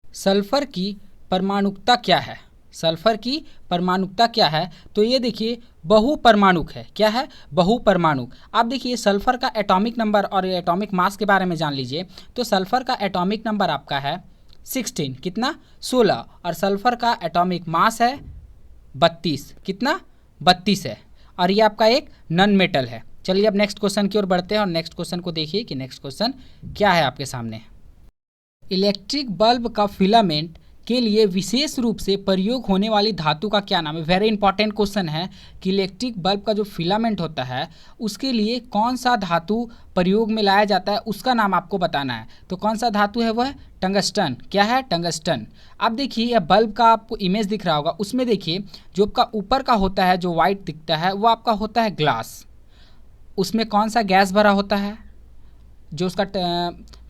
सल्फर की परमाणुकता क्या है? सल्फर की परमाणुकता क्या है? तो ये देखिए बहुपरमाणुक है। क्या है? बहुपरमाणुक। आप देखिए सल्फर का एटॉमिक नंबर और एटॉमिक मास के बारे में जान लीजिए। तो सल्फर का एटॉमिक नंबर आपका है 16, कितना? 16, और सल्फर का एटॉमिक मास है 32, कितना? 32 है, और ये आपका एक नॉन मेटल है। चलिए अब नेक्स्ट क्वेश्चन की ओर बढ़ते हैं और नेक्स्ट क्वेश्चन को देखिए कि नेक्स्ट क्वेश्चन क्या है आपके सामने। इलेक्ट्रिक बल्ब का फिलामेंट के लिए विशेष रूप से प्रयोग होने वाली धातु का क्या नाम है? वेरी इंपॉर्टेंट क्वेश्चन है कि इलेक्ट्रिक बल्ब का जो फिलामेंट होता है उसके लिए कौन सा धातु प्रयोग में लाया जाता है, उसका नाम आपको बताना है। तो कौन सा धातु है? वह टंगस्टन। क्या है? टंगस्टन। अब देखिए यह बल्ब का आपको इमेज दिख रहा होगा, उसमें देखिए जो आपका ऊपर का होता है जो वाइट दिखता है वो आपका होता है ग्लास। उसमें कौन सा गैस भरा होता है? जो उसका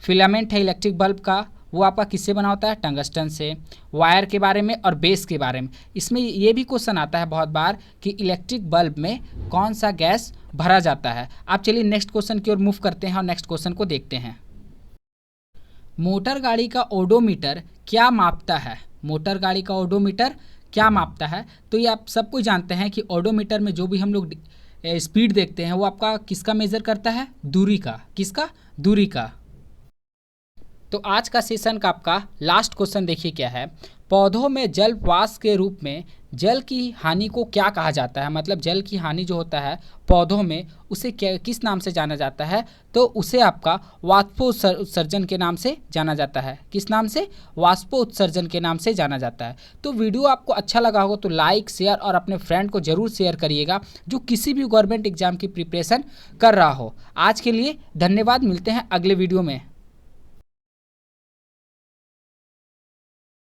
फिलामेंट है इलेक्ट्रिक बल्ब का वो आपका किससे बना होता है? टंगस्टन से। वायर के बारे में और बेस के बारे में इसमें ये भी क्वेश्चन आता है बहुत बार कि इलेक्ट्रिक बल्ब में कौन सा गैस भरा जाता है। आप चलिए नेक्स्ट क्वेश्चन की ओर मूव करते हैं और नेक्स्ट क्वेश्चन को देखते हैं। मोटर गाड़ी का ओडोमीटर क्या मापता है? मोटर गाड़ी का ओडोमीटर क्या मापता है? तो ये आप सब कुछ जानते हैं कि ओडोमीटर में जो भी हम लोग स्पीड देखते हैं वो आपका किसका मेजर करता है? दूरी का। किसका? दूरी का। तो आज का सेशन का आपका लास्ट क्वेश्चन देखिए क्या है। पौधों में जलवाष्प के रूप में जल की हानि को क्या कहा जाता है? मतलब जल की हानि जो होता है पौधों में उसे क्या, किस नाम से जाना जाता है? तो उसे आपका वाष्पोत्सर्जन के नाम से जाना जाता है। किस नाम से? वाष्पोत्सर्जन के नाम से जाना जाता है। तो वीडियो आपको अच्छा लगा होगा तो लाइक, शेयर और अपने फ्रेंड को जरूर शेयर करिएगा जो किसी भी गवर्नमेंट एग्जाम की प्रिपरेशन कर रहा हो। आज के लिए धन्यवाद, मिलते हैं अगले वीडियो में।